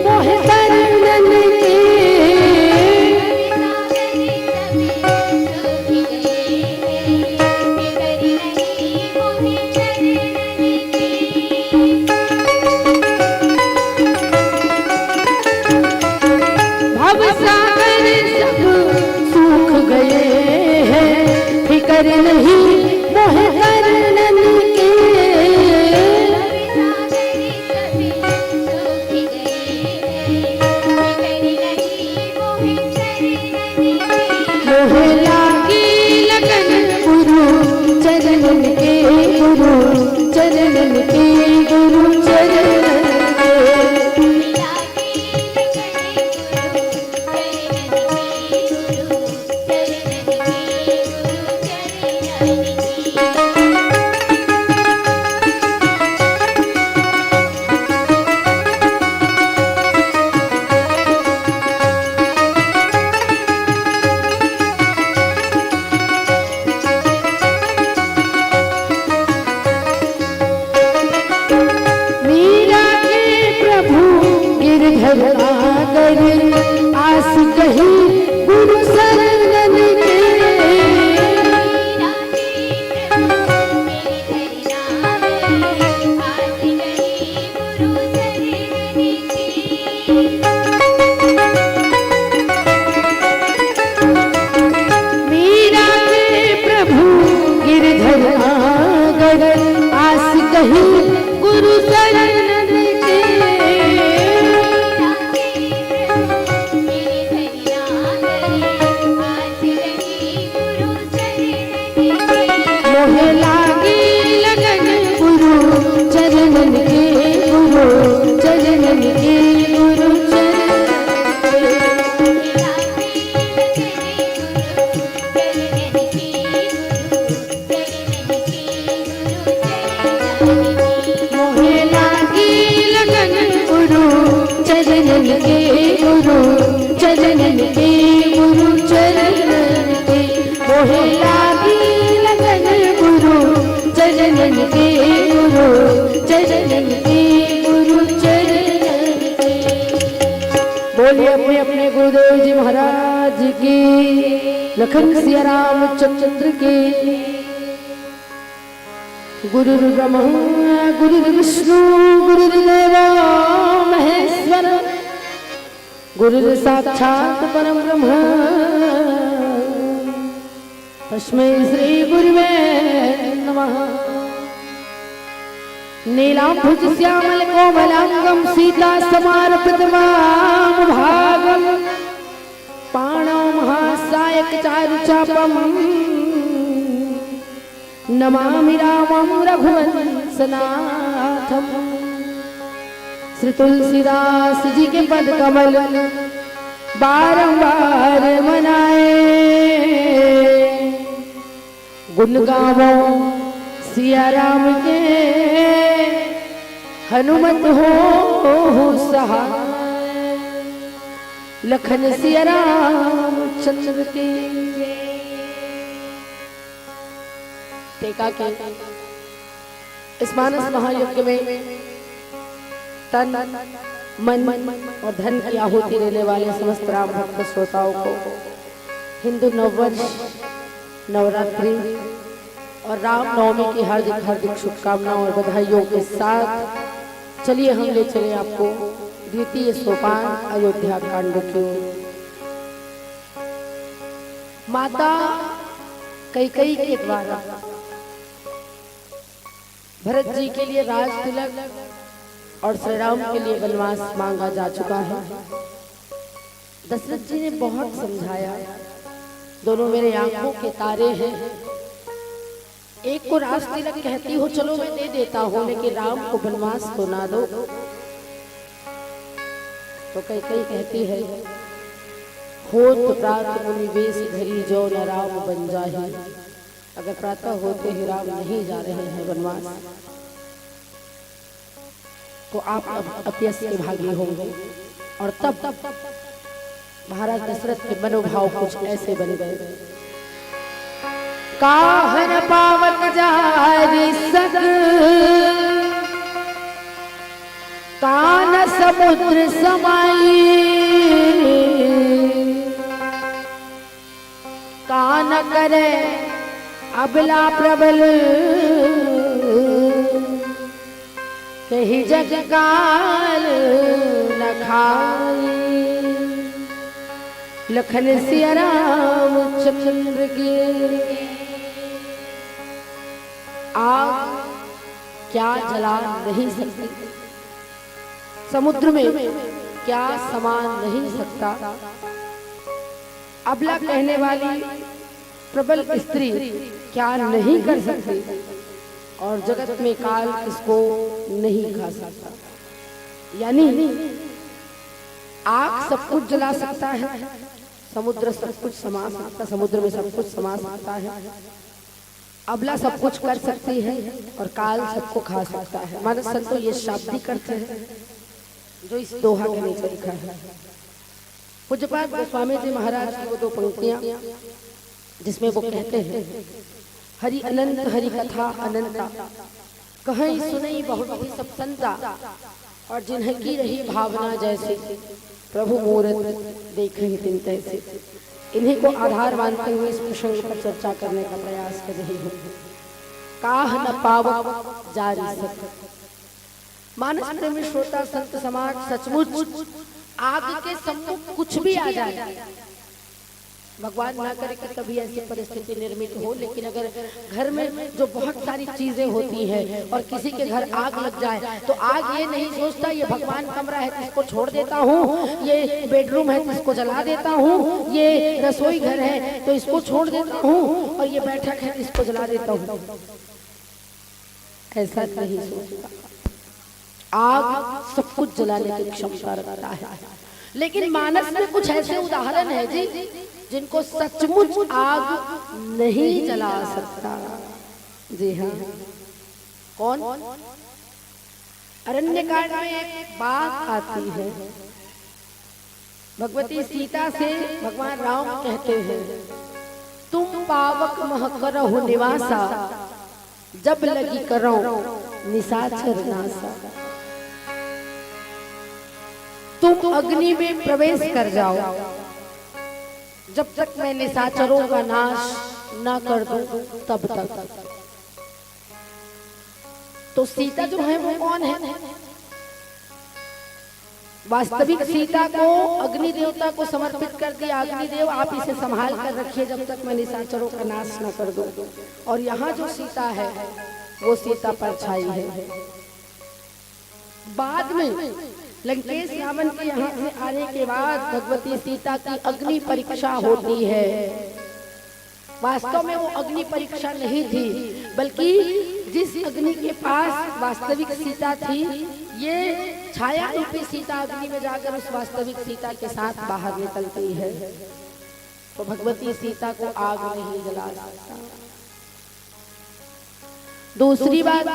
Speaker 3: मोह तरनन के भव सागर सब सूख गए हैं फिकर नहीं मोह तरनन के मोह लागी लगन गुरु चरणन के गुरु चरणन के गुरु चरणन के मीरा के प्रभु गिरधर नागर आस कही गुरु शरणन के मीरा के प्रभु गिरधर नागर आस कही गुरु शरणन के मोह लागी लगन गुरु चरणन के गुरु चरणन के गुरु मोह लागी लगन गुरु चरणन के गुरु चरणन के गुरु चरणन के मोह लागी लगन गुरु चरणन के गुरु चरणन के गुरु चरणन के बोलिए अपने अपने गुरुदेव जी महाराज की लखन सिया रामचंद्र की गुरुर् ब्रह्मा गुरुर्विष्णु गुरुर्देव महेश्वर गुरुर् साक्षात् परम ब्रह्म तस्मै श्री गुरुवे नमः। नीलांभुज श्यामल कोमलांगं सीता समार्पितवाम भागं पाणौ महासायक चारुचापम् नमामि रामं रघुवंशनाथम्। श्री तुलसीदास जी के पद कमल बारंबार मनाए गुण गावो सिया राम के हनुमत हो सहाय लखन सिया राम चंद्र के। टीका के इस मानस महायज्ञ में तन मन और धन की आहुति देने वाले समस्त राम भक्त श्रोताओं को हिंदू नववर्ष नवरात्रि और राम नवमी की हार्दिक हार्दिक शुभकामनाओं और बधाइयों के साथ चलिए हम ले चले आपको द्वितीय सोपान अयोध्या कांड की। माता कैकेयी के द्वारा भरत जी के लिए राज तिलक और श्री राम के लिए वनवास मांगा जा चुका है। दशरथ जी ने बहुत समझाया, दोनों मेरे आंखों के तारे हैं, एक को राज तिलक कहती हो, चलो मैं दे देता हूँ, लेकिन राम को वनवास तो ना दो। तो कई कई कहती है, होत प्रात मुनि वेश धरी जो न राम बन जाहि। अगर प्रातः होते ही राम नहीं जा रहे हैं वनवास, तो आप अपयश के भागी होंगे। और तब महाराज दशरथ के मनोभाव कुछ ऐसे बन गए। काहन पावक जारी सग, कान समुद्र समाई, कान करे अबला प्रबल, कही जग काल न खाई। लखन सिया राम चंद्र के, आग क्या जला नहीं सकती, समुद्र में क्या समान नहीं सकता। अबला कहने वाली प्रबल स्त्री क्या नहीं कर सकती, और जगत में काल इसको नहीं खा सकता। यानी आग सब कुछ जला सकता है, समुद्र सब कुछ समा सकता, समुद्र में सब कुछ समा सकता है, अबला सब कुछ कर सकती है, और काल सबको खा सकता है। मानस संतो ये शाब्दिक अर्थ है जो इस दोहा के नीचे लिखा है। पूज्यपाद गोस्वामी जी महाराज की वो दो पंक्तियां जिसमें वो कहते हैं, हरि अनंत हरि कथा अनंता, कहीं सुनई बहुत ही सब संता, और जिन्हें की रही भावना जैसे, प्रभु मूरत देख रही दिन तैसे। इन्हीं को आधार मानते हुए इस प्रसंग पर चर्चा करने का प्रयास कर रही हूँ। काह न पावक जारी सक। मानस प्रेमी श्रोता संत समाज, सचमुच आग के सम्मुख कुछ भी आ जाए, भगवान ना करे कि कभी ऐसी परिस्थिति निर्मित हो, लेकिन अगर घर में जो बहुत सारी चीजें होती हैं और किसी के घर आग लग जाए, तो आग ये नहीं सोचता ये भगवान कमरा है तो इसको छोड़ देता हूँ, ये बेडरूम है तो इसको जला देता हूँ, ये रसोई घर है तो इसको छोड़ देता हूँ, और ये बैठक है तो इसको जला देता हूँ। ऐसा नहीं सोचता। आग सब कुछ जलाने की क्षमता रखता है। लेकिन मानस में कुछ ऐसे उदाहरण है जी जिनको सचमुच आग नहीं जला सकता। जी हाँ, कौन? अरण्यकांड में एक बात आती है, भगवती सीता से भगवान राम कहते हैं, तुम पावक मह करहु निवासा, जब लगी करो निशाचर नासा। तुम अग्नि में प्रवेश कर जाओ, जब तक मैं निशाचरों का नाश ना कर दूं तब तक। तो सीता जो है वो कौन है? वास्तविक सीता को अग्नि देवता को समर्पित कर दिया, अग्निदेव आप इसे संभाल कर रखिए जब तक मैं निशाचरों का नाश न कर दूं। और यहाँ जो सीता है वो सीता परछाई है। बाद में लंकेश रावण के यहाँ से आने के बाद भगवती सीता की अग्नि परीक्षा होती है। वास्तव में वो अग्नि परीक्षा नहीं थी, बल्कि जिस अग्नि के पास वास्तविक सीता थी, ये छाया रूपी सीता अग्नि में जाकर उस वास्तविक सीता के साथ बाहर निकलती है। तो भगवती सीता को आग नहीं जला सकता। दूसरी बात,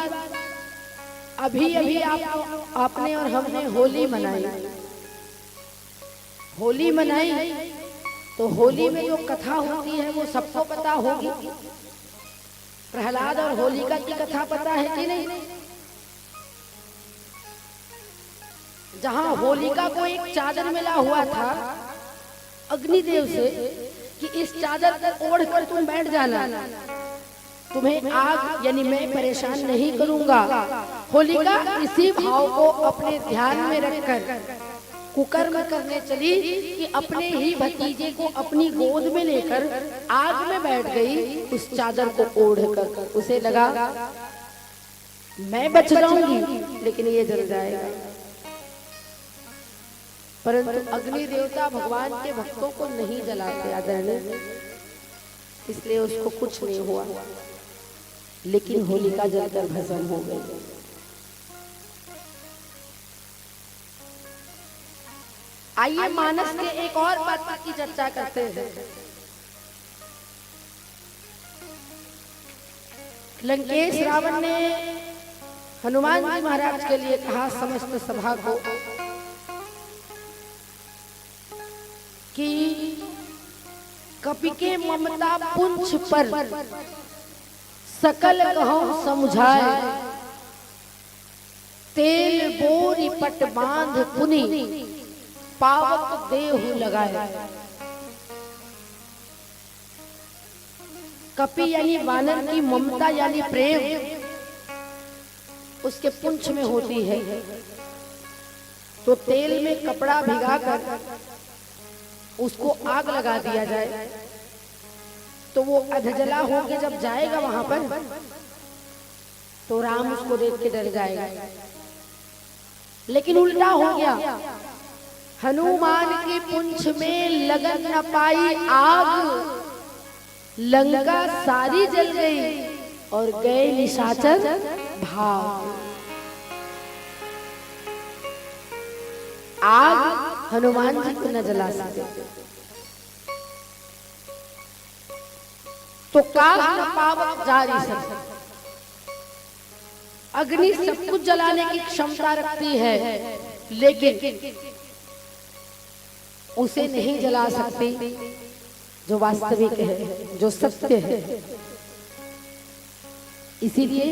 Speaker 3: अभी अभी आपने और हमने होली मनाई। होली मनाई तो होली में जो कथा होती है वो सबको पता होगी। प्रहलाद और होलिका की कथा पता है कि नहीं? जहां होलिका को एक चादर मिला हुआ था अग्निदेव से कि इस चादर को ओढ़ कर तुम बैठ जाना, तुम्हें आग यानी मैं परेशान नहीं करूंगा। होलिका इसी भाव को अपने ध्यान में रखकर कुकर्म करने चली कि अपने ही भतीजे को अपनी गोद में लेकर आग में बैठ गई, उस चादर को ओढ़कर। उसे लगा मैं बच जाऊंगी लेकिन ये जल जाएगा। परंतु अग्नि देवता भगवान के भक्तों को नहीं जलाते आदरणीय, इसलिए उसको कुछ नहीं हुआ। लेकिन होलिका जलकर भस्म हो गई। आइए मानस के एक और बात की चर्चा करते हैं। लंकेश रावण ने हनुमान जी महाराज के लिए कहा समस्त सभा को कि कपि के ममता पुंछ पर सकल कहूं समझाए, तेल बोरी पट बांध पुनि पावक देहु लगाए। कपि यानी वानर की ममता यानी प्रेम उसके पुंछ में होती है, तो तेल में कपड़ा भिगाकर उसको आग लगा दिया जाए तो वो अधजला होके जब जाएगा वहां पर तो राम उसको देख के डर जाएगा। लेकिन उल्टा हो गया, हनुमान की पुंछ में लगन न पाई आग, लंका सारी जल गई और गए निशाचर भाग। आग हनुमान जी को न जला सके तो काग न पावक जारी सके। अग्नि सब कुछ जलाने की क्षमता रखती है, लेकिन उसे नहीं जला सकती जो वास्तविक है, जो सत्य है। इसीलिए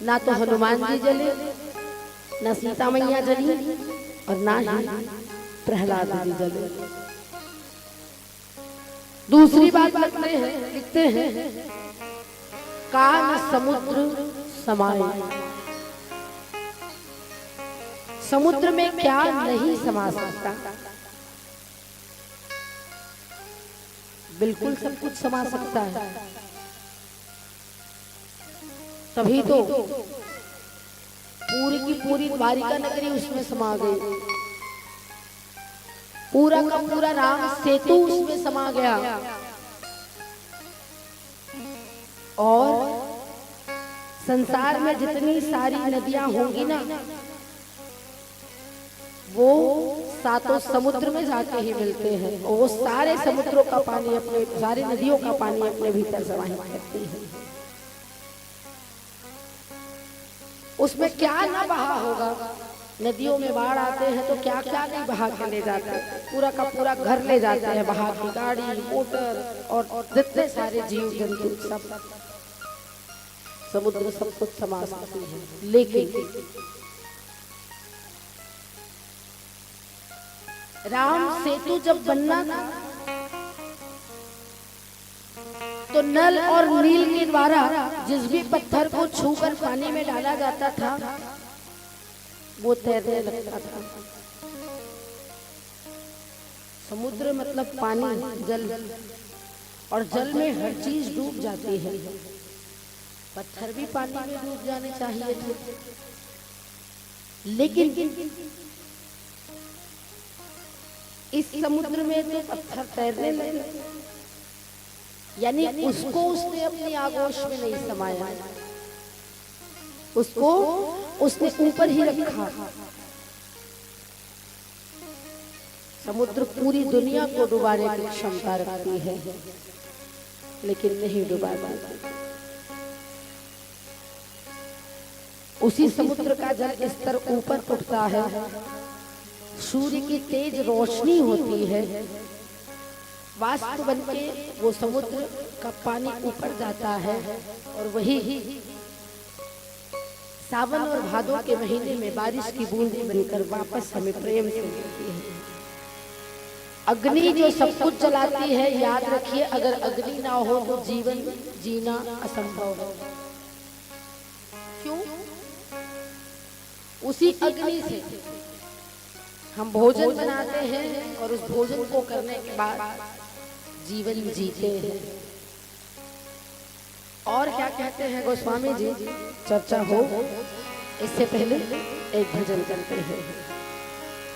Speaker 3: ना तो हनुमान जी जले, ना सीता मैया जली और ना ही प्रहलाद जी जले। दूसरी बात लिखते हैं कान समुद्र समाये। समुद्र में क्या नहीं समा सकता, बिल्कुल सब कुछ समा सकता है। तभी तो पूरी की पूरी द्वारिका नगरी उसमें समा गई, पूरा का पूरा राम सेतु उसमें समा गया। और संसार में जितनी सारी नदियां होंगी ना, वो सातों समुद्र में जाके ही मिलते हैं और वो सारे समुद्रों का पानी अपने, सारी नदियों का पानी अपने भीतर समाहित करती है। उसमें क्या ना बहा होगा। नदियों में बाढ़ आते हैं तो क्या क्या नहीं बहा के ले जाते हैं, पूरा का पूरा घर ले जाते हैं बहा की, गाड़ी मोटर और जितने सारे जीव जंतु सब। समुद्र सब कुछ समा सकती है, लेकिन राम सेतु जब बनना था तो नल और नील के द्वारा जिस भी पत्थर को छूकर पानी में डाला जाता था वो तैरने लगता था। समुद्र मतलब पानी, जल, और जल में हर चीज डूब जाती है। पत्थर भी पानी में डूब जाने चाहिए थे, लेकिन इस समुद्र में तो पत्थर तैरने लगे, यानी उसको उसने अपनी आगोश में नहीं समाया, उसको उसने ऊपर ही रखा। समुद्र पूरी दुनिया को डुबाने की क्षमता रखती है, लेकिन नहीं डुबा पाती। उसी समुद्र का जल स्तर ऊपर उठता है, सूर्य की तेज रोशनी होती है, वाष्प बनके वो समुद्र का पानी ऊपर जाता है और वही सावन और भादों के महीने में बारिश की बूंदें बनकर वापस हमें प्रेम से मिलती है। अग्नि जो सब कुछ जलाती है, याद रखिए अगर अग्नि ना हो तो जीवन जीना असंभव है। क्यों? उसी अग्नि से हम भोजन बनाते हैं और उस भोजन को करने के बाद जीवन जीते हैं। और क्या कहते हैं गोस्वामी जी, चर्चा हो इससे पहले एक भजन करते हैं।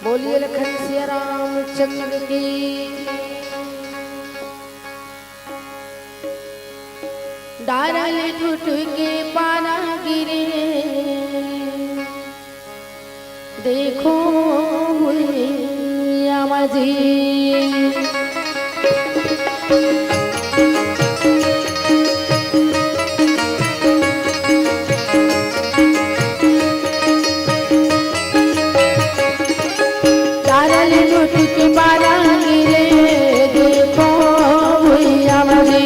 Speaker 3: बोलिए लखन सिया रामचंद्र की। डारल टूट के पाना गिरे देखो भुइया माझी डारल टूट के पाना गिरे देखो भुइया माझी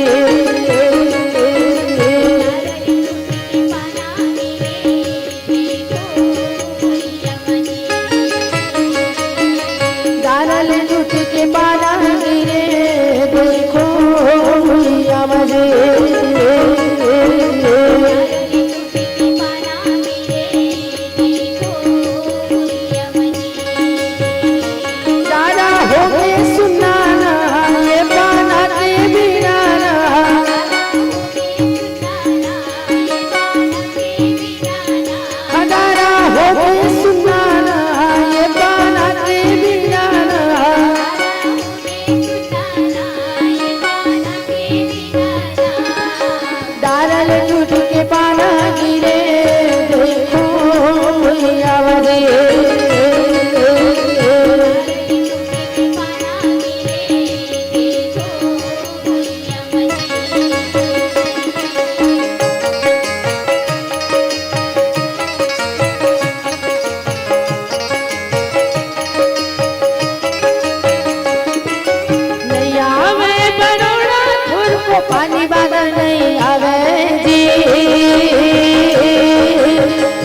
Speaker 3: के पाना गिरे देखो भुइया माझी दादा हो के सुनाना ये पाना के बिना दादा हो के सुनाना ये पाना के बिना डारल टूट के पाना गिरे देखो भुइया माझी पानी बादल नहीं आवे जी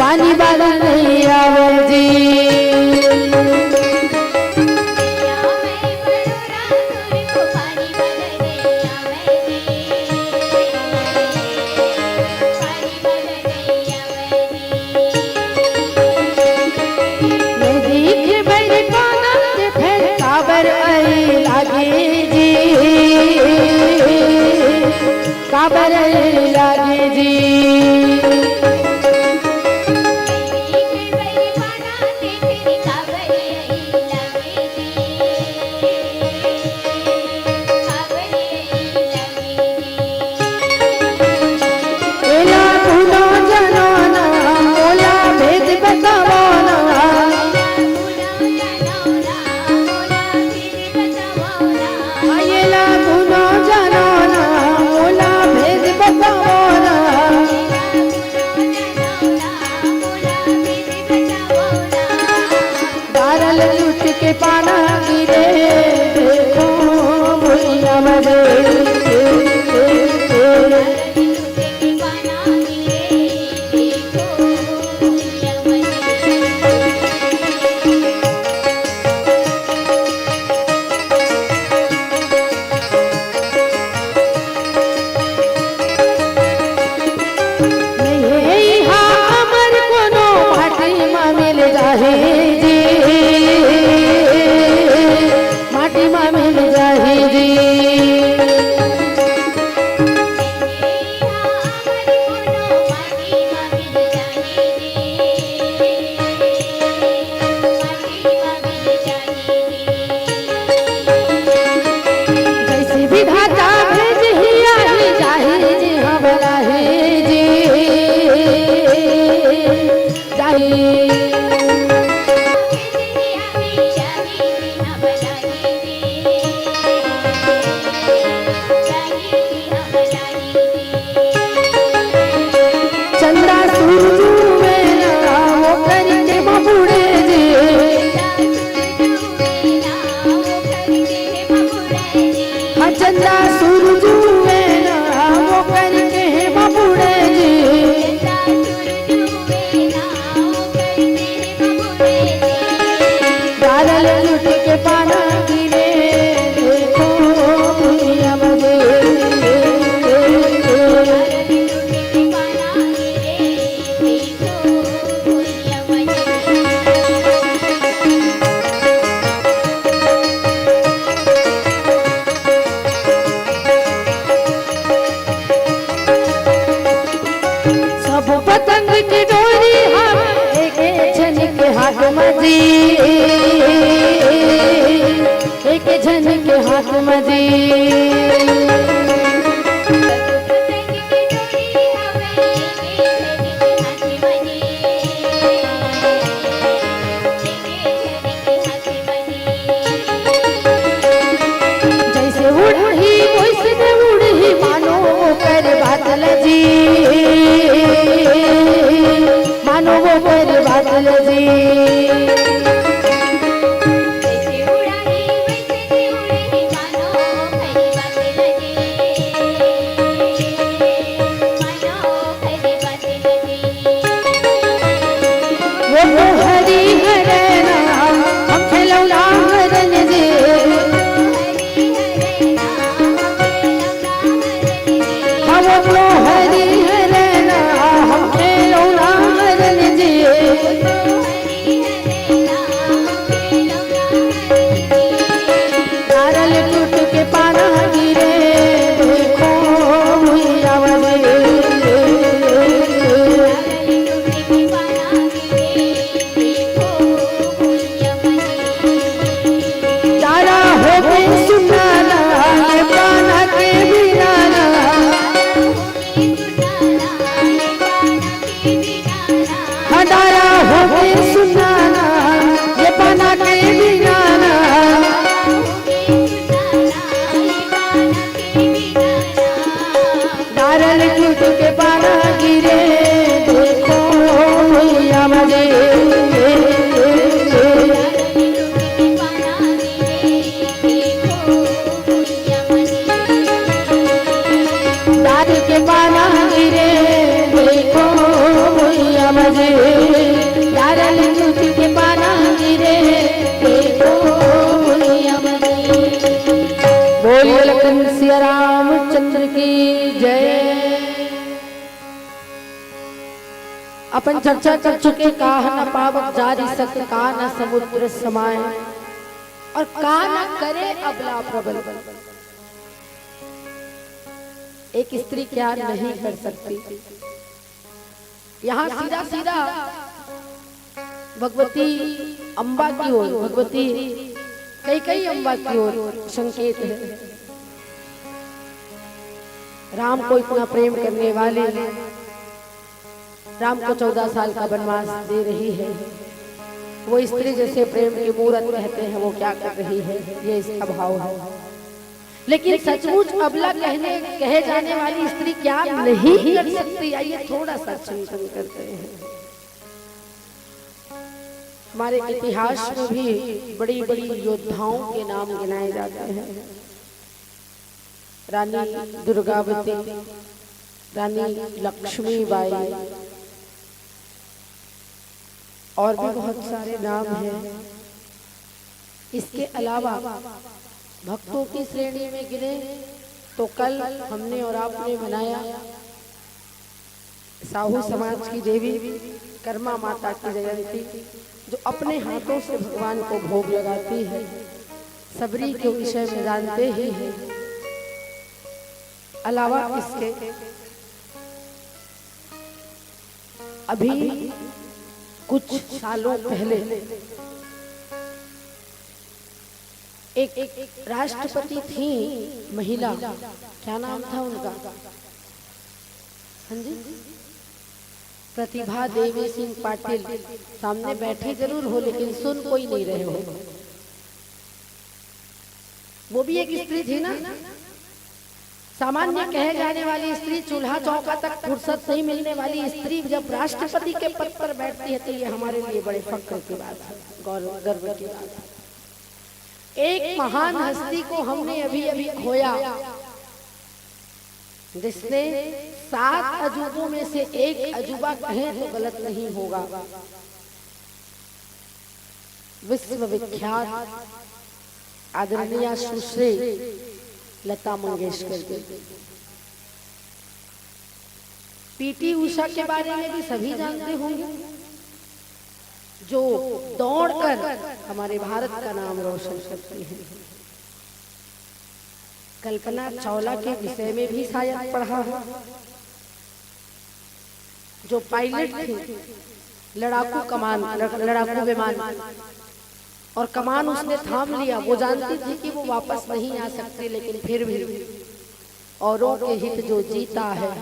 Speaker 3: पानी बादल नहीं आवे जी नदी के बड़ी पाना से फिर काबर आई लागे जी काबर लागे जी एला भूलो जनाना मोला भेद बतावाना एला भूलो जनाना मोला भेद बतावाना डारल टूट के पाना गिरे देखो भुइया माझी माटी में मिल जाही जी जैसे विधाता भेज ही आही जाही जी हम लाही जी जाही चंदा सूरज में ना वो करके बबुड़े जी हाँ चंदा सूरज में ना वो करके बबुड़े जी डारल टूट के पाना गिरे देखो भुइया माझी सब पतंग की डोरी हम एक जन के हाथ मजी एक जन के हाथ मजी मजे यारा लिंगुची के पाना गिरे देखो बोलिया मजे। बोलिए लखन सिया रामचंद्र की जय। अपन चर्चा कर चुके काह न पावक जारी सत्य का न समुद्र समाए और का न करे अबला प्रबल। एक स्त्री क्या नहीं कर सकती। यहाँ सीधा सीधा भगवती अम्बा की ओर, भगवती कई अम्बा की ओर संकेत है। राम को इतना प्रेम करने वाले, राम को 14 साल का वनवास दे रही है, वो स्त्री जैसे प्रेम की मूरत कहते हैं वो क्या कर रही है, ये इसका भाव है। लेकिन सचमुच अबला कहे जाने वाली स्त्री क्या नहीं कर सकती, आइए थोड़ा सा चिंतन करते हैं। हमारे इतिहास में भी बड़ी बड़ी योद्धाओं के नाम गिनाए जाते हैं। रानी दुर्गावती, रानी लक्ष्मीबाई और भी बहुत सारे नाम हैं। इसके अलावा भक्तों की श्रेणी में गिने तो कल हमने और आपने मनाया साहू समाज की देवी कर्मा माता की जयंती, जो अपने हाथों से भगवान को भोग लगाती है। सबरी के विषय में जानते ही हैं। अलावा इसके अभी कुछ सालों पहले एक राष्ट्रपति थी महिला, क्या नाम था उनका? हाँ जी, प्रतिभा देवी सिंह पाटिल। सामने बैठे जरूर हो लेकिन सुन कोई नहीं रहे हो। वो भी एक स्त्री थी ना, सामान्य कहे जाने वाली स्त्री, चूल्हा चौका तक फुर्सत नहीं मिलने वाली स्त्री जब राष्ट्रपति के पद पर बैठती है तो ये हमारे लिए बड़े फख्र की बात है, गर्व की बात है। एक महान हस्ती को हमने अभी अभी खोया, जिसने 7 अजूबों में से एक अजूबा कहें तो गलत नहीं होगा। विश्वविख्यात आदरणीय सुश्री लता मंगेशकर जी। पीटी उषा के बारे में भी सभी जानते होंगे, जो दौड़कर हमारे भारत का नाम रोशन करती हैं। कल्पना चावला के विषय में भी शायद पढ़ा है, जो पायलट थी, लड़ाकू विमान, और कमान उसने थाम लिया। वो जानती थी कि वो वापस नहीं आ सकती, लेकिन फिर भी औरों के हित जो जीता है,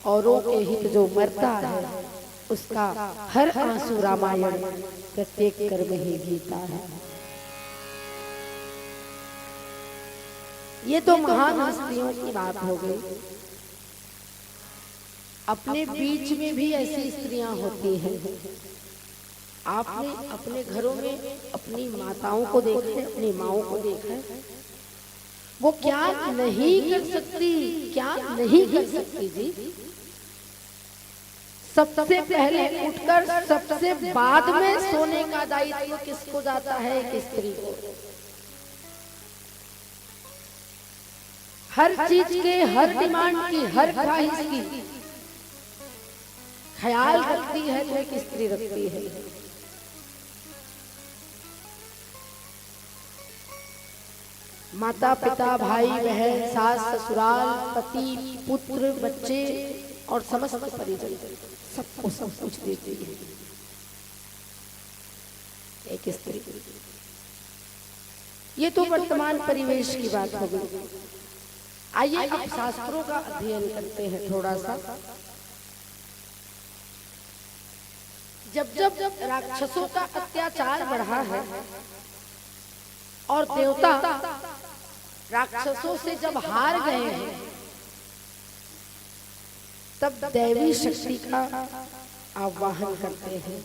Speaker 3: औरों के हित जो मरता है, उसका हर आंसू रामायण प्रत्येक कर्म ही गीता है। ये तो महान हस्तियों की बात हो गई। अपने बीच में भी ऐसी स्त्रियां होती हैं। आपने अपने घरों में अपनी माताओं को देखा है, अपनी माओं को देखा है, वो क्या नहीं कर सकती, क्या नहीं कर सकती जी। सबसे पहले उठकर सबसे बाद में सोने का दायित्व किसको जाता है? एक स्त्री को। हर चीज के, हर डिमांड की, हर ख्वाहिश की ख्याल रखती है तो एक स्त्री रखती है। माता पिता, भाई बहन, सास ससुराल, पति पुत्र, बच्चे और समस्त परिजन, सबको सब कुछ देती है एक स्त्री। ये तो वर्तमान परिवेश की बात हो गई। आइए अब शास्त्रों का अध्ययन करते हैं थोड़ा सा। जब जब राक्षसों का अत्याचार बढ़ा है और देवता राक्षसों से जब हार गए हैं, तब दैवी शक्ति का आवाहन करते हैं।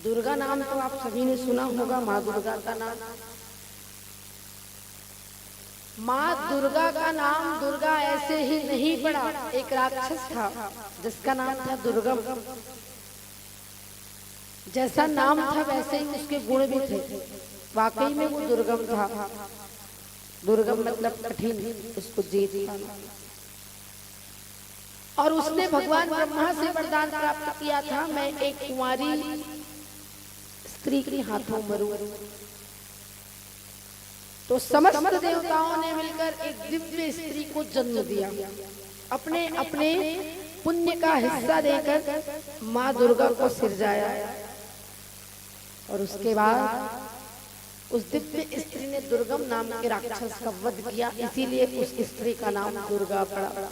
Speaker 3: दुर्गा नाम तो आप सभी ने सुना होगा, माँ दुर्गा का नाम। माँ दुर्गा का नाम दुर्गा ऐसे ही नहीं पड़ा। एक राक्षस था जिसका नाम था दुर्गम। जैसा नाम था वैसे ही उसके गुण भी थे। वाकई में वो दुर्गम था। दुर्गम मतलब कठिन, उसको जीत पाना। और उसने भगवान ब्रह्मा से वरदान प्राप्त किया था, मैं एक कुंवारी स्त्री के हाथों मरूं। तो समस्त देवताओं ने मिलकर एक दिव्य स्त्री को जन्म दिया। अपने अपने पुण्य का हिस्सा देकर माँ दुर्गा को सिरजाया। और उसके बाद उस दिव्य स्त्री ने दुर्गम नाम के राक्षस का वध किया, इसीलिए उस स्त्री का नाम दुर्गा पड़ा।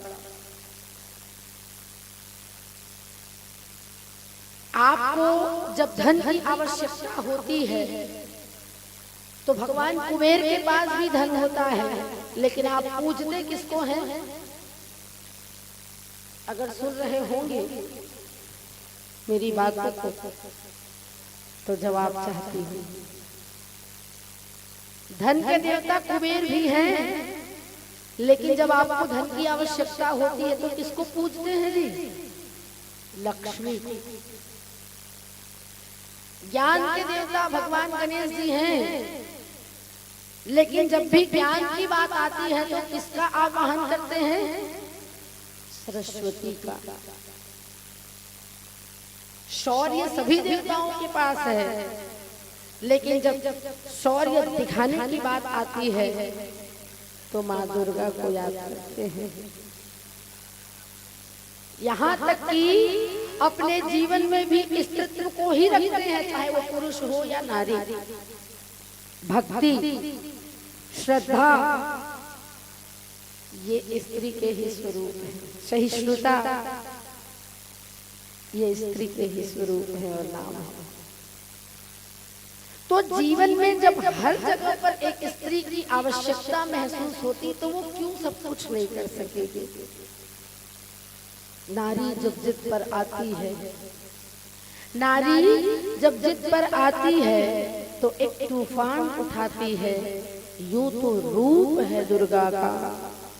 Speaker 3: आपको जब धन की आवश्यकता होती है तो भगवान कुबेर के पास भी धन होता है, लेकिन आप पूजते किसको हैं? अगर सुन रहे होंगे मेरी बातों को तो जवाब चाहती हूँ। धन के देवता कुबेर भी हैं, लेकिन जब आपको धन की आवश्यकता होती है तो किसको पूजते हैं जी? लक्ष्मी को। ज्ञान के देवता भगवान गणेश जी हैं, लेकिन जब भी ज्ञान की बात आती है तो किसका आवाहन करते हैं? सरस्वती का। शौर्य सभी देवताओं के पास है, लेकिन जब शौर्य दिखाने की बात आती है तो माँ दुर्गा को याद करते हैं। यहाँ तक कि अपने जीवन में भी स्त्रीत्व को ही रखते हैं, चाहे वो पुरुष हो या नारी। भक्ति, श्रद्धा ये स्त्री के ही स्वरूप है। सहिष्णुता ये स्त्री के ही स्वरूप है और नाम है। तो जीवन में जब हर जगह पर एक स्त्री की आवश्यकता महसूस होती तो वो क्यों सब कुछ नहीं कर सकेगी? नारी जब जिद पर आती है, नारी जब जिद पर आती है तो एक तूफान उठाती है। यूं तो रूप है दुर्गा का,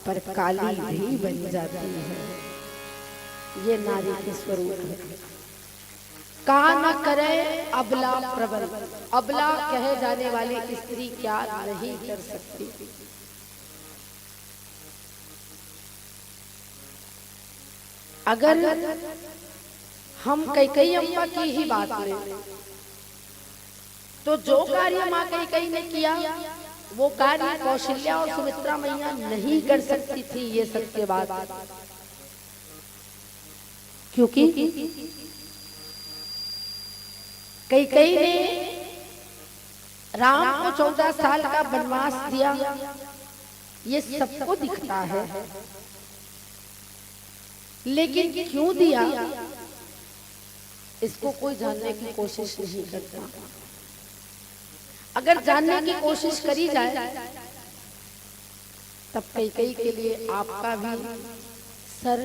Speaker 3: पर काली भी बन जाती है। ये नारी के स्वरूप है। का न करे अबला प्रबल। अबला कहे जाने वाली स्त्री क्या नहीं कर सकती? अगर हम कैकेयी अम्मा की ही बात करें तो जो कार्य माँ कैकेयी ने किया वो कार्य कौशल्या और सुमित्रा मैया नहीं कर सकती थी। ये सत्य बात। क्योंकि कैकेयी ने राम को 14 साल का वनवास दिया, ये सबको दिखता है, लेकिन क्यों दिया इसको कोई जानने की कोशिश नहीं करता। अगर जानने की कोशिश करी जाए तब कैकेयी के लिए आपका भी सर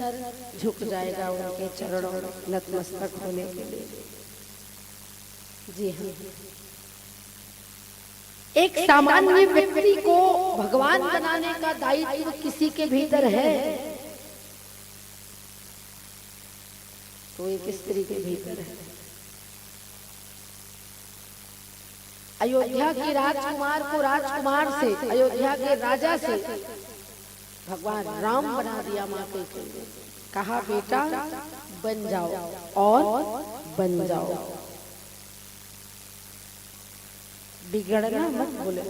Speaker 3: झुक जाएगा उनके चरणों में नतमस्तक होने के लिए। जी हाँ, एक सामान्य व्यक्ति को भगवान बनाने का दायित्व किसी के भीतर है तो एक स्त्री के भीतर है। अयोध्या के राजकुमार को राजकुमार से, अयोध्या के राजा से भगवान राम बना दिया माँ कैकेयी ने। कहा बेटा बन जाओ और बन जाओ, बिगड़ना मत बोले।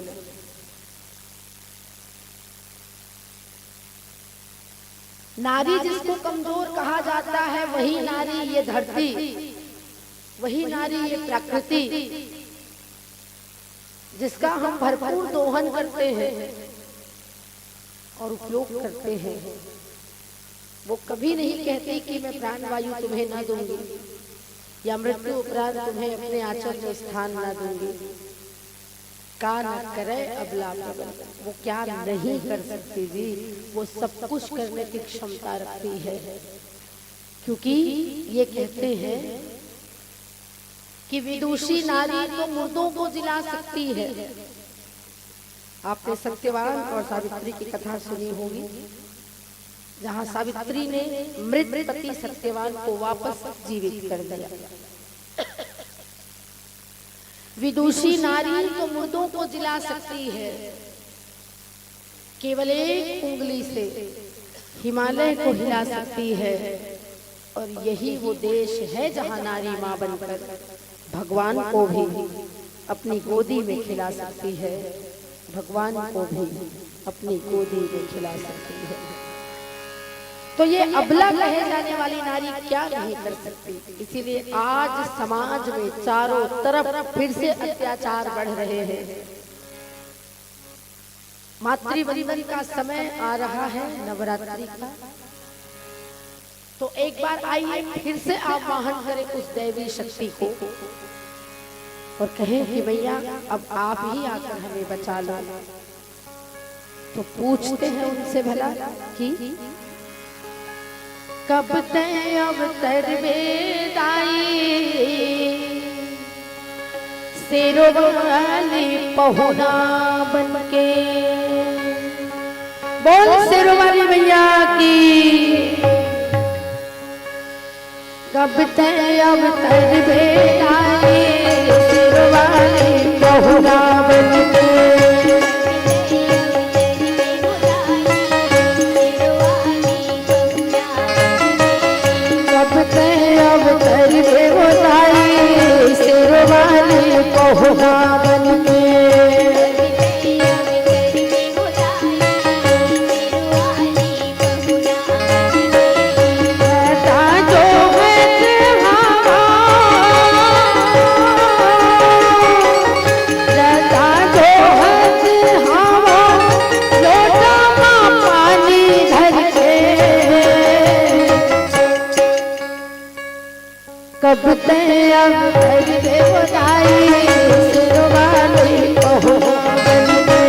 Speaker 3: नारी जिसको कमजोर कहा जाता है वही नारी ये धरती, वही नारी ये प्रकृति जिसका हम भरपूर दोहन करते हैं और उपयोग करते हैं। वो कभी नहीं कहती कि मैं प्राण वायु तुम्हें ना दूंगी या मृत्यु उपरांत तुम्हें अपने आंचल में स्थान ना दूंगी। का न करे अबला प्रबल। वो क्या नहीं कर सकती जी, वो सब कुछ करने की क्षमता रखती है। क्योंकि ये कहते हैं कि विदुषी नारी तो मुर्दों को जिला सकती है, आपने सत्यवान और सावित्री की कथा सुनी होगी, जहां सावित्री ने मृत पति सत्यवान को वापस जीवित कर दिया। विदुषी नारी तो मुर्दों को जिला सकती है, केवल एक उंगली से हिमालय को हिला सकती है। और यही वो देश है जहां नारी मां बनकर भगवान को भी अपनी गोदी में खिला सकती है, भगवान को भी अपनी गोदी में खिला सकती है। तो ये अबला कहे जाने वाली नारी क्या नहीं कर सकती। इसीलिए आज समाज में चारों तरफ फिर से अत्याचार बढ़ रहे हैं। मातृवंदन का समय आ रहा है, नवरात्रि का, तो एक बार आइए फिर से आह्वान करें उस दैवी शक्ति को और कहें कि भैया अब आप ही आकर हमें बचा लो। तो पूछते हैं उनसे भला कि कब तय अवतर वेदाई शेरों वाली पहुना बनके। बोल शेरों वाली मैया की। कब तय अवतर वेदाई शेरों वाली पहुना बनके। पहुना बनके कब तय अवतर वेदाई शेरों वाली पहुना बनके। कब तय अवतर वेदाई शेरों वाली पहुना बनके।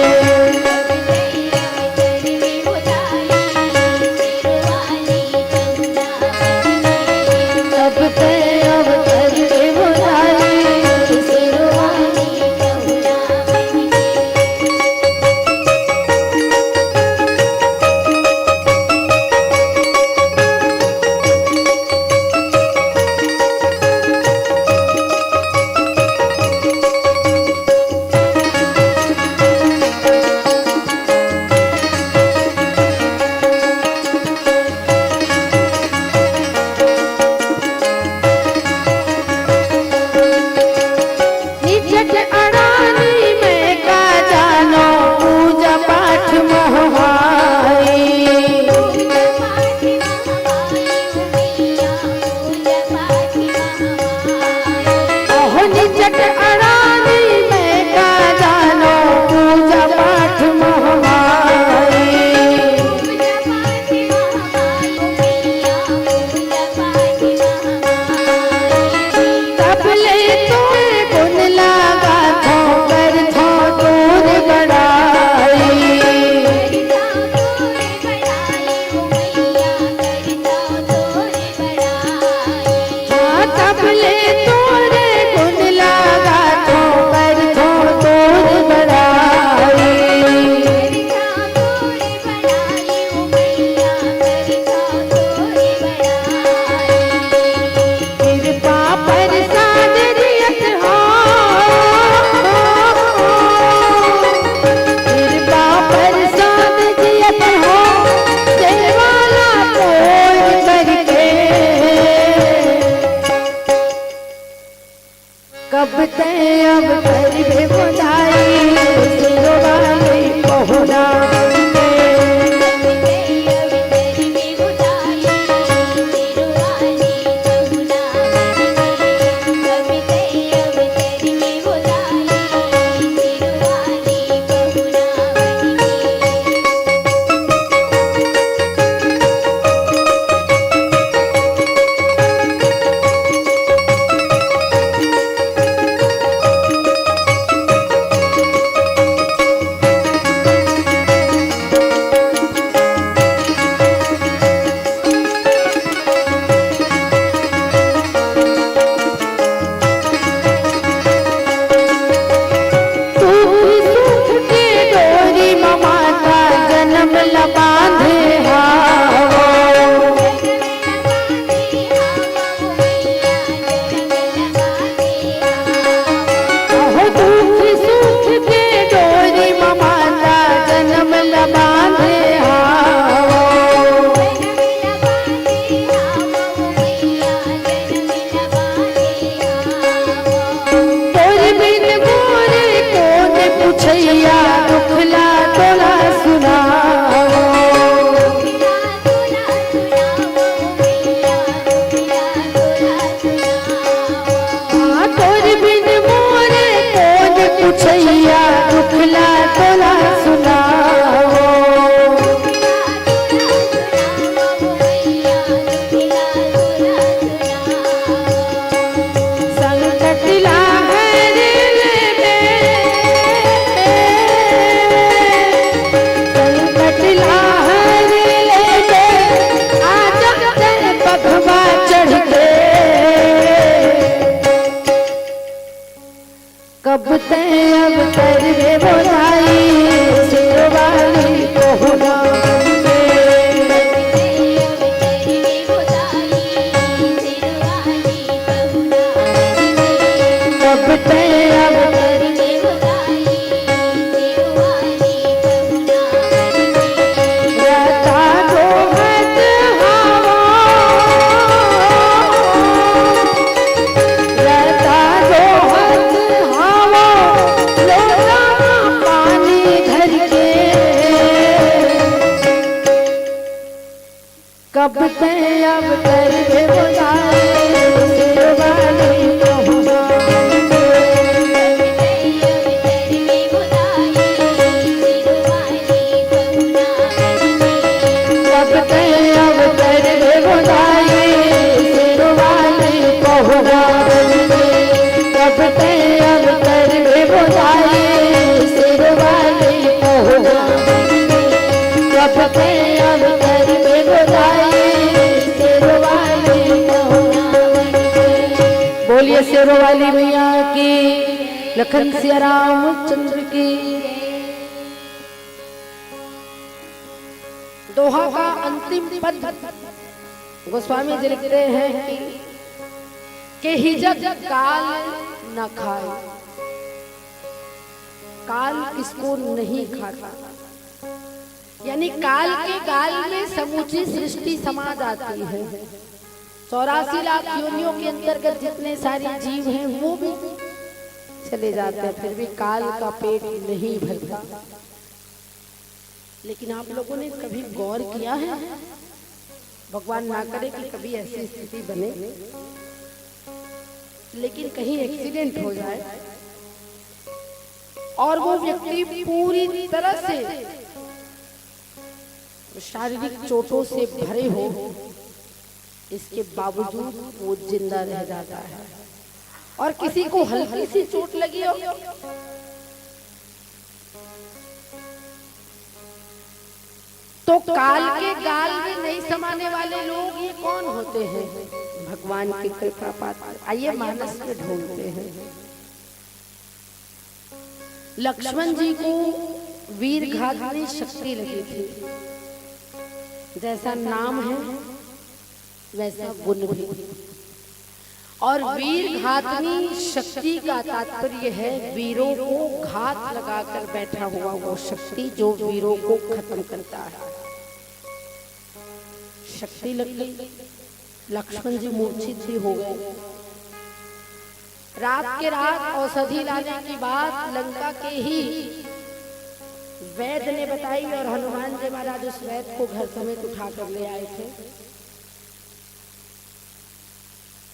Speaker 3: कब तय अवतर वेदाई शेरों वाली पहुना बनके। कब से अब कर दे बुझाए सिरवाली कहूँगा बोलिए शेरों वाली मैया की, लखन सिया रामचंद्र की। दोहा का अंतिम पद गोस्वामी जी लिखते हैं कि हिजक काल न खाए। काल किसको नहीं खाता, यानी काल के गाल में समूची सृष्टि समा जाती है। 84 लाख योनियों के अंतर्गत जितने सारे जीव हैं वो भी चले जाते हैं, फिर भी काल का पेट नहीं भरता। लेकिन आप लोगों ने कभी गौर किया है, भगवान ना करे कि कभी ऐसी स्थिति बने, लेकिन कहीं एक्सीडेंट हो जाए और वो व्यक्ति पूरी तरह से शारीरिक चोटों से भरे हो, इसके बावजूद वो जिंदा रह जाता है। और किसी को हल्की सी चोट लगी हो तो काल के गाल में नहीं समाने वाले लोग ये कौन होते हैं? भगवान की कृपा पात्र। आइए मानस में ढूंढते हैं। लक्ष्मण जी को वीरघातनी शक्ति लगी थी। जैसा नाम है वैसा गुण भी। और वीरघातनी शक्ति का तात्पर्य है वीरों को घात लगाकर बैठा हुआ वो शक्ति जो वीरों को खत्म करता है। शक्ति लग गई, लक्ष्मण जी मूर्छित भी हो गए। रात के रात औषधि लाने की बात लंका के ही वैद्य ने बताई और हनुमान जी महाराज उस वैद्य को घर समेत उठा कर ले आए थे।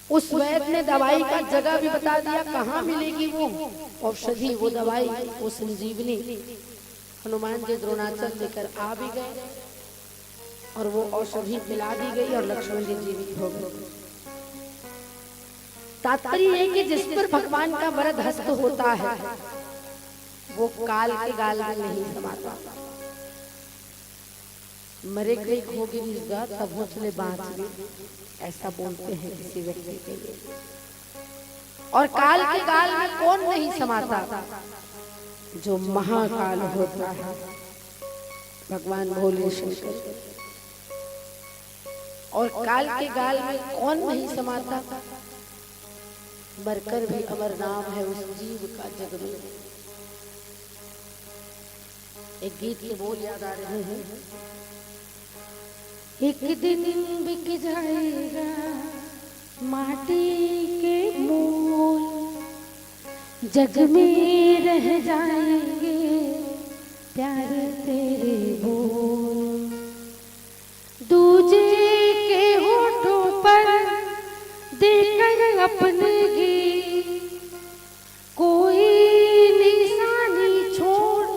Speaker 3: उस वैद्य ने दवाई का जगह भी बता दिया, कहाँ मिलेगी वो औषधि, वो दवाई, वो संजीवनी। हनुमान जी द्रोणाचल लेकर आ भी गए और वो औषधि पिला दी गई और लक्ष्मण जी जीवित हो गए। तात्पर्य है कि जिस पर भगवान का वरद हस्त होता है वो काल के गाल में नहीं समाता। मरे कई खोगी निजगा तब हो चले बाँच गए, ऐसा बोलते हैं किसी व्यक्ति के लिए। और काल के गाल में कौन नहीं समाता? जो महाकाल होता है, भगवान भोले शंकर। और काल के गाल में कौन नहीं समाता? मरकर भी अमर नाम है उस जीव का जग में। एक गीत के बोल याद आ रहे हैं। एक दिन बिक जाएगा माटी के मोल, जग में रह जाएंगे प्यारे तेरे बोल। दूजे के होठों पर देकर अपने गीत कोई निशानी छोड़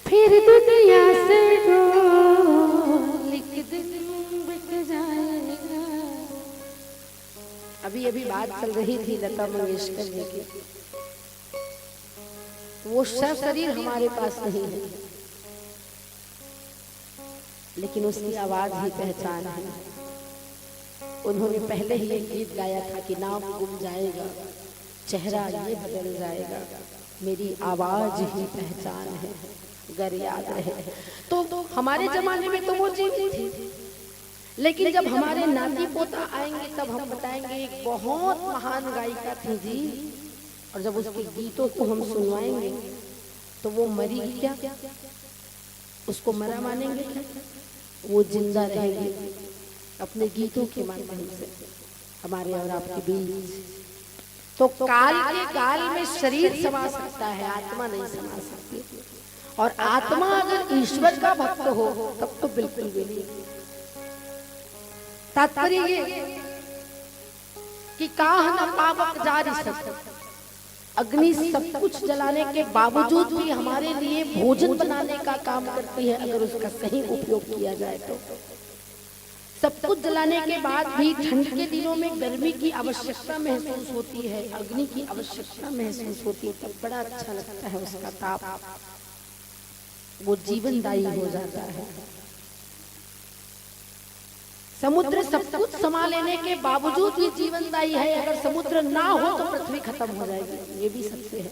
Speaker 3: फिर दुनिया से अभी बात चल रही थी लता मंगेशकर जी की। वो शरीर हमारे पास नहीं है, लेकिन उसकी आवाज ही पहचान है। उन्होंने पहले ही एक गीत गाया था कि नाम गुम जाएगा, चेहरा ये बदल जाएगा, मेरी आवाज ही पहचान है, अगर याद रहे। तो हमारे जमाने में तो वो जीवित थी, लेकिन जब हमारे नाती पोता आएंगे तब हम बताएंगे एक बहुत महान गायिका थी जी। और जब उसके गीतों को हम सुनवाएंगे तो वो मरी क्या, उसको मरा मानेंगे क्या? वो जिंदा रहेगी अपने गीतों के माध्यम से हमारे और आपके बीच। तो काल के गाल में शरीर समा सकता है, आत्मा नहीं समा सकती। और आत्मा अगर ईश्वर का भक्त हो तब तो बिल्कुल भी नहीं। तात्पर्य ये कि काह न पावक जारी सब, अग्नि सब कुछ जलाने के बावजूद भी हमारे लिए भोजन बनाने का काम करती है अगर उसका सही उपयोग किया जाए तो। सब कुछ जलाने के बाद भी ठंड के दिनों में गर्मी की आवश्यकता महसूस होती है, अग्नि की आवश्यकता महसूस होती है, तब बड़ा अच्छा लगता है उसका ताप, वो जीवनदायी हो जाता है। समुद्र सब कुछ समा लेने के बावजूद भी जीवनदायी है, अगर समुद्र ना हो तो पृथ्वी खत्म हो जाएगी, ये भी सत्य है।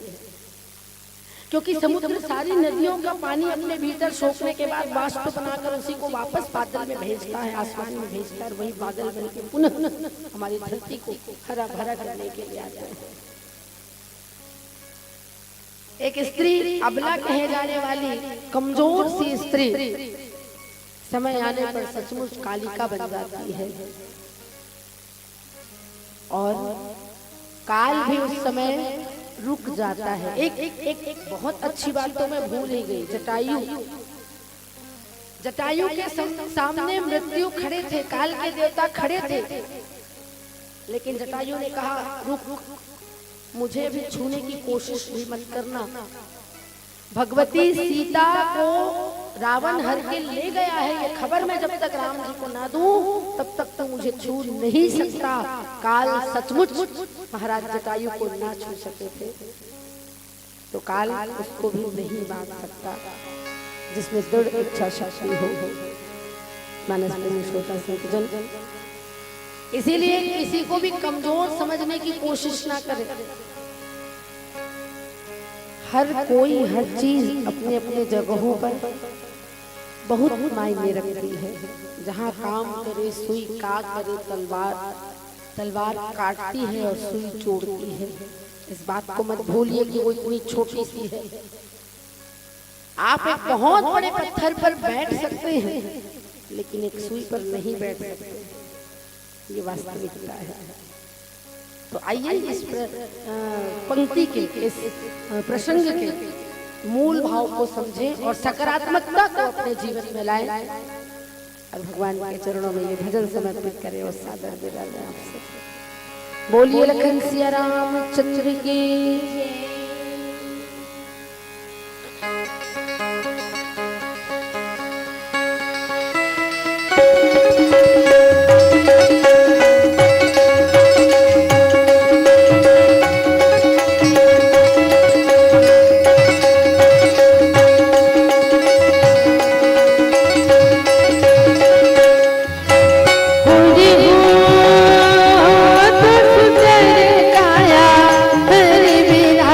Speaker 3: क्योंकि समुद्र सारी नदियों का पानी अपने भीतर सोखने के बाद वाष्प बनाकर उसी को वापस बादल में भेजता है, आसमान में भेजता है, और वही बादल बनकर पुनः हमारी धरती को हरा भरा करने के लिए आता है। एक स्त्री, अबला कहे जाने वाली कमजोर सी स्त्री, समय आने पर सचमुच कालिका बन जाती है, और काल भी उस समय रुक जाता है। एक बहुत अच्छी बात तो मैं भूल ही गई, जटायु के सामने मृत्यु खड़े थे, काल के देवता खड़े थे, लेकिन जटायु ने कहा रुक, मुझे भी छूने की कोशिश भी मत करना। भगवती सीता को रावण हर के ले गया है, ये खबर मैं जब तक राम जी को ना दूं तब तक तो मुझे छू नहीं सकता। काल सचमुच महाराज जटायु को ना छू सके थे, तो काल उसको भी नहीं बांध सकता जिसमें दृढ़ इच्छा शक्ति हो। मानस में श्रोता संतजन, इसीलिए किसी को भी कमजोर समझने की कोशिश ना करे। हर कोई हर चीज अपने अपने जगहों पर बहुत मायने रखती है। जहाँ काम करे सुई, का करे तलवार काटती है और सुई जोड़ती है। इस बात को मत भूलिए कि वो इतनी छोटी सी है। आप एक बहुत बड़े पत्थर पर बैठ सकते हैं, लेकिन एक सुई पर नहीं बैठ सकते, ये वास्तविकता है। तो आइए इस पंक्ति के, इस प्रसंग के मूल भाव को समझें और सकारात्मकता को अपने जीवन में लाएं, और भगवान के चरणों में ये भजन समर्पित करें और सादर विदा लें आपसे। बोलिए लखन सिया रामचंद्र की।
Speaker 4: काया हरि बिरा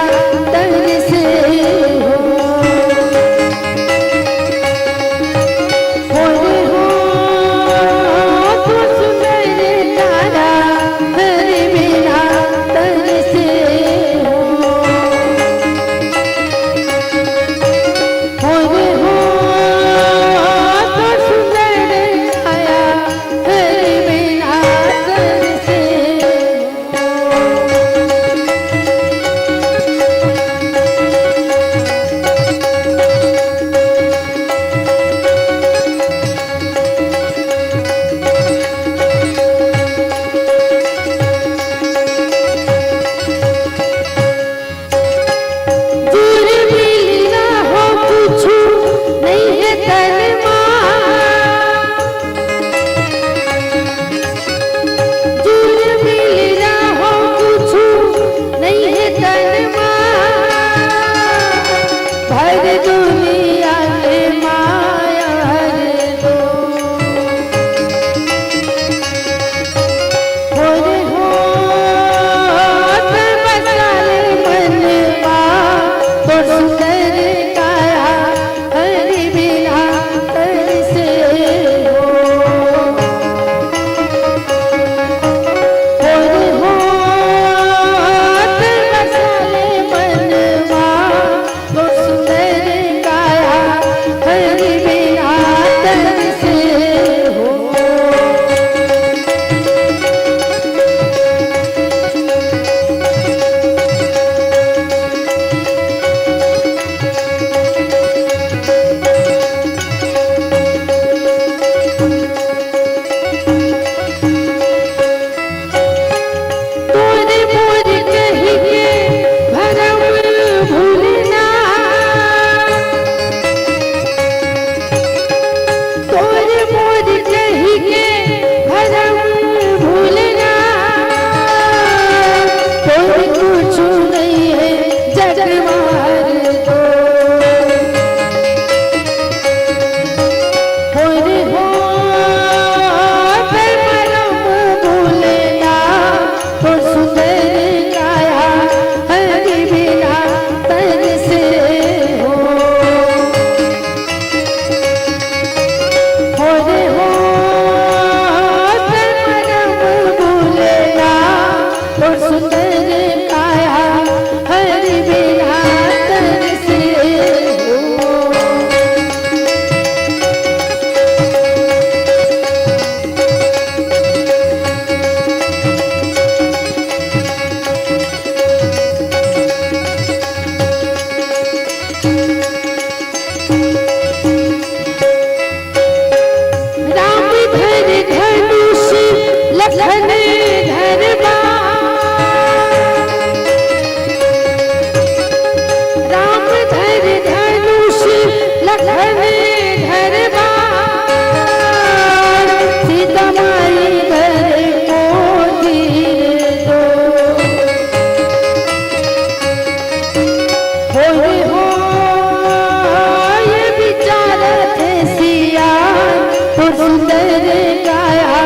Speaker 3: तो सुंदर काया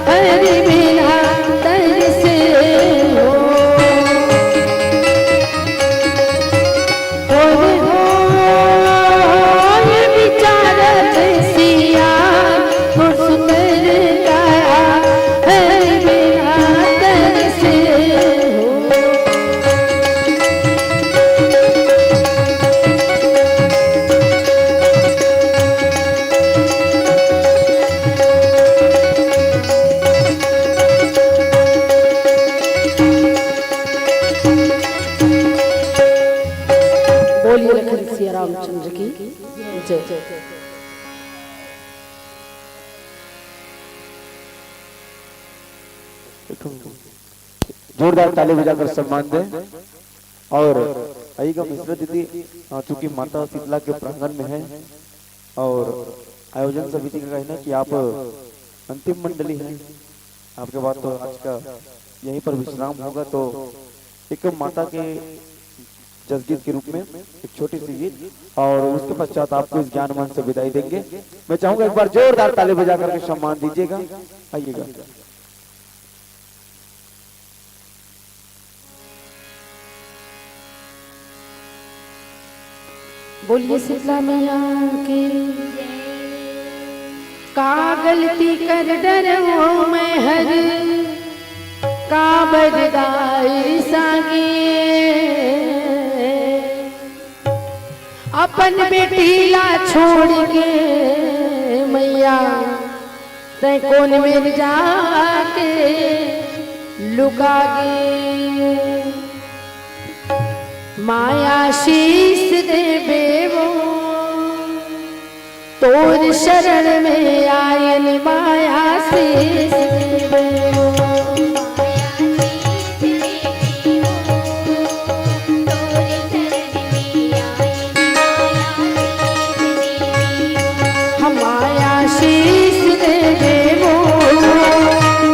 Speaker 3: हरि बिना तर से हो ये विचारत सिया तो सुंदर काया हरि बिना तर से हो। बोलिए लखन सिया रामचंद्र की जय।
Speaker 1: जोरदार ताली बजाकर सम्मान दें। और आइएगा मिश्रा दीदी, चूंकि माता शीतला के प्रांगण में है और आयोजन समिति का कहना है कि आप अंतिम मंडली हैं, आपके बाद तो आज का यहीं पर विश्राम होगा, तो एक माता के जसगीत के रूप में एक छोटी सी गीत और उसके पश्चात आपको इस ज्ञान मंच से विदाई देंगे। मैं चाहूंगा एक बार जोरदार ताली बजा करके सम्मान दीजिएगा। आइएगा।
Speaker 3: बोलिए शीतला मैया की का गलती कर डरो मैं हर का बरदाई सागे अपन बेटीला छोड़ के मैया तै कौन मेर जाके लुका गे माया शीस देवे वो तोर शरण में आयन माया शीस देवे वो हम माया शीस देवे वो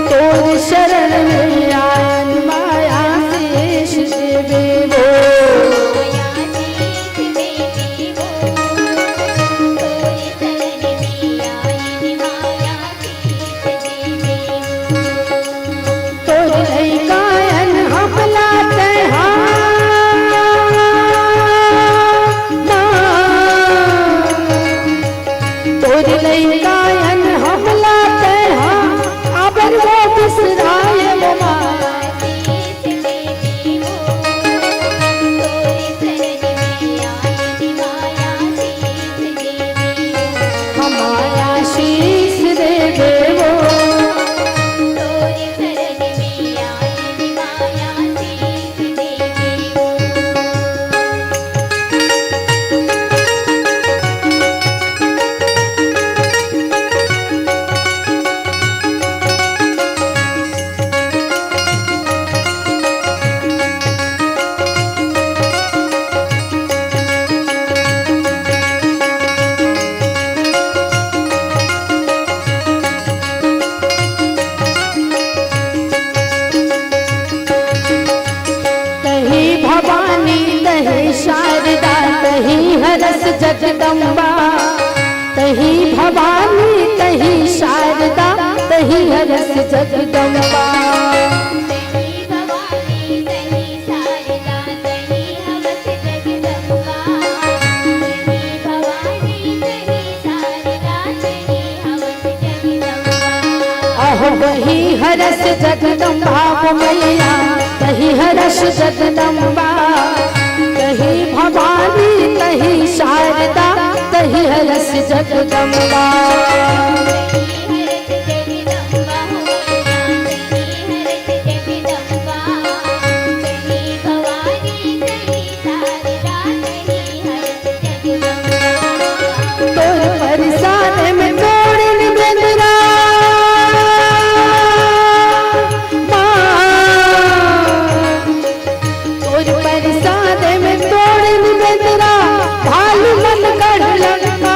Speaker 3: तोर शरण में आयन माया शीस देवे वो जगदम्बा तही भवानी तही शारदा तही हरस जगदम्बा
Speaker 4: तही भवानी तही शारदा तही हरस जगदम्बा तही भवानी तही शारदा तही हरस जगदम्बा
Speaker 3: अहो वही हरस जगदम्बा वो मैया तही हरस जगदम्बा तही भवानी तही शारदा तही हरस जगदम्बा तोर परसाने में तोड़न बेंदरा तोर परसाने में तोड़न बेंदरा भालू मन कर लड़का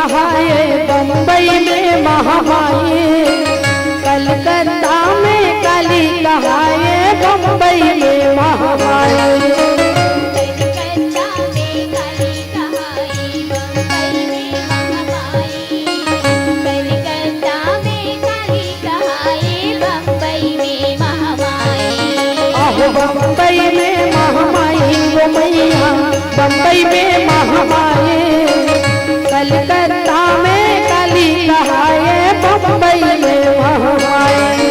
Speaker 3: कहाए बम्बई में महामाई, कलकत्ता में काली कहाए बम्बई में महामाई।
Speaker 4: कलकत्ता में काली कहाई बम्बई में महामाई, कलकत्ता में काली कहाई बम्बई में महामाई।
Speaker 3: आहो बम्बई में महामाई वो मैया बम्बई में महामाई, कलकत्ता में काली कहाए बम्बई में महामाई।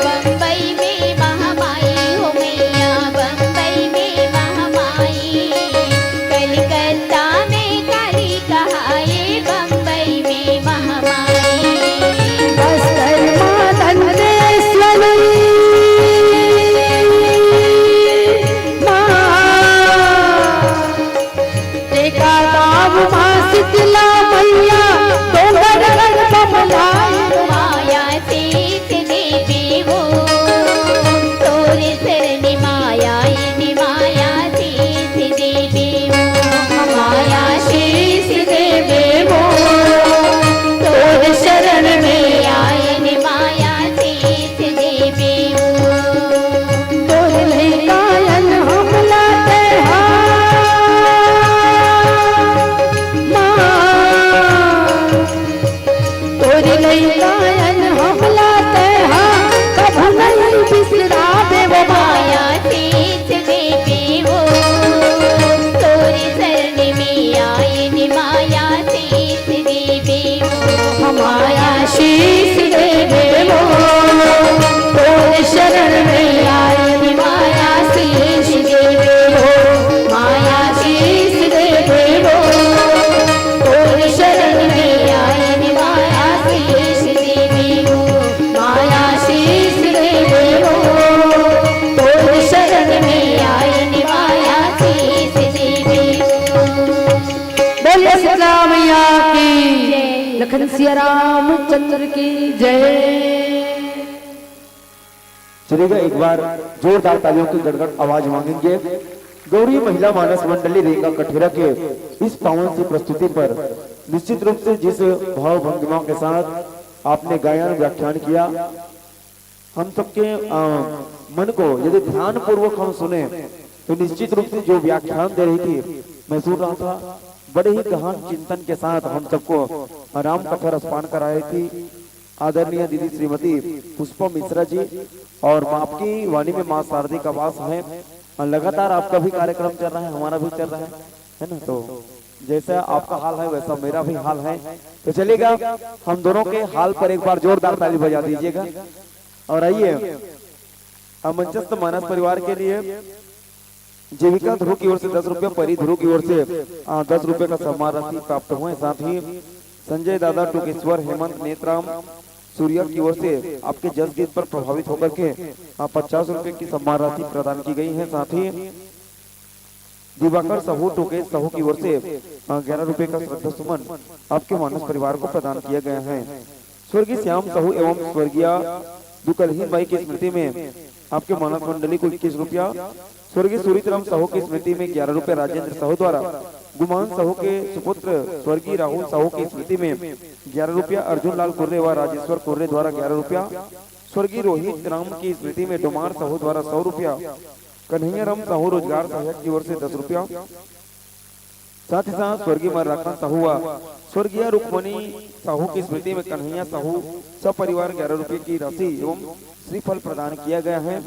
Speaker 4: बम्बई में महामाई हो मैया बम्बई में महामाई, कलकत्ता में काली कहाए बम्बई में महामाई।
Speaker 3: बस्तर माँ दंतेश्वरी टेका गाँव माँ शीतला मैया डोंगर कमलाई।
Speaker 4: माया शीत देवी वो तोरे शरण माया इन माया शीत देवी वो, माया शीत देवी वो तोरे शरण में आयन माया शीत देवी वो।
Speaker 3: तोर लैकायन हमला ते तोर लैकायन हमला ते कभू नहीं बिसरावे वो
Speaker 4: माया शीत देवी वो तोरे शरण में आयन माया शीत देवी वो,
Speaker 3: माया शीश देवे वो तोर शरण में आए माया शीश देवे वो, माया शीश देवे वो तोर शरण में आए माया शीश देवे वो, माया शीश देवे वो तोर शरण में आए माया शीश देवे वो। बोले सीता मैया की, लखन सिया रामचंद्र की जय।
Speaker 1: चलिएगा एक बार जोरदार तालियों की गड़गड़ आवाज मांगेंगे गौरी महिला मानस मंडली रेखा कठेरा के इस पावन सी प्रस्तुति पर। निश्चित रूप से जिस भाव भंगिमा के साथ आपने गायन व्याख्यान किया, हम सबके मन को यदि ध्यान पूर्वक हम सुने तो निश्चित रूप से जो व्याख्यान दे रही थी मैं सुन रहा था, बड़े ही गहन चिंतन के साथ हम सबको राम कथा रसपान कराई थी आदरणीय दीदी श्रीमती पुष्पा मिश्रा जी। और आपकी वाणी में माँ शारदी का वास है, लगातार आपका भी कार्यक्रम चल रहा है, हमारा भी चल रहा है ना। तो जैसा आपका हाल है वैसा मेरा भी हाल है। तो चलेगा हम दोनों के हाल पर एक बार जोरदार ताली बजा दीजिएगा। और आइए मंचस्थ मानस परिवार के लिए जीविका ध्रुव की ओर से 10 रुपये, परी ध्रुव की ओर से 10 रुपये का सम्मान राशि प्राप्त हुए। साथ ही संजय दादा टुकेश्वर, हेमंत नेत्राम सूर्या की ओर से आपके जस गीत पर प्रभावित होकर के 50 रुपए की सम्मान राशि प्रदान की गई है। साथ ही दिवाकर साहू टोकेश साहू की ओर से 11 रुपए का श्रद्धा सुमन आपके मानस परिवार को प्रदान किया गया है। स्वर्गीय श्याम साहू एवं स्वर्गीय दुकलहीन बाई की स्मृति में आपके मानस मंडली को 21 रुपया, स्वर्गीय सूरीतराम साहू की स्मृति में 11 रुपए राजेंद्र साहू द्वारा, गुमान साहू के सुपुत्र स्वर्गीय राहुल साहू की स्मृति में 11 रुपया, अर्जुन लाल कुर्रे व राजेश्वर कुर्रे द्वारा 11 रुपया, स्वर्गीय रोहित राम की स्मृति में डोमार साहू द्वारा 100 रुपया, कन्हैया राम साहू रोजगार सहायक की ओर से 10 रुपया। साथ ही साथ स्वर्गीय मर्राखन साहू व स्वर्गीय रुक्मणी साहू की स्मृति में कन्हैया साहू सपरिवार 11 रुपये की राशि एवं श्रीफल प्रदान किया गया है।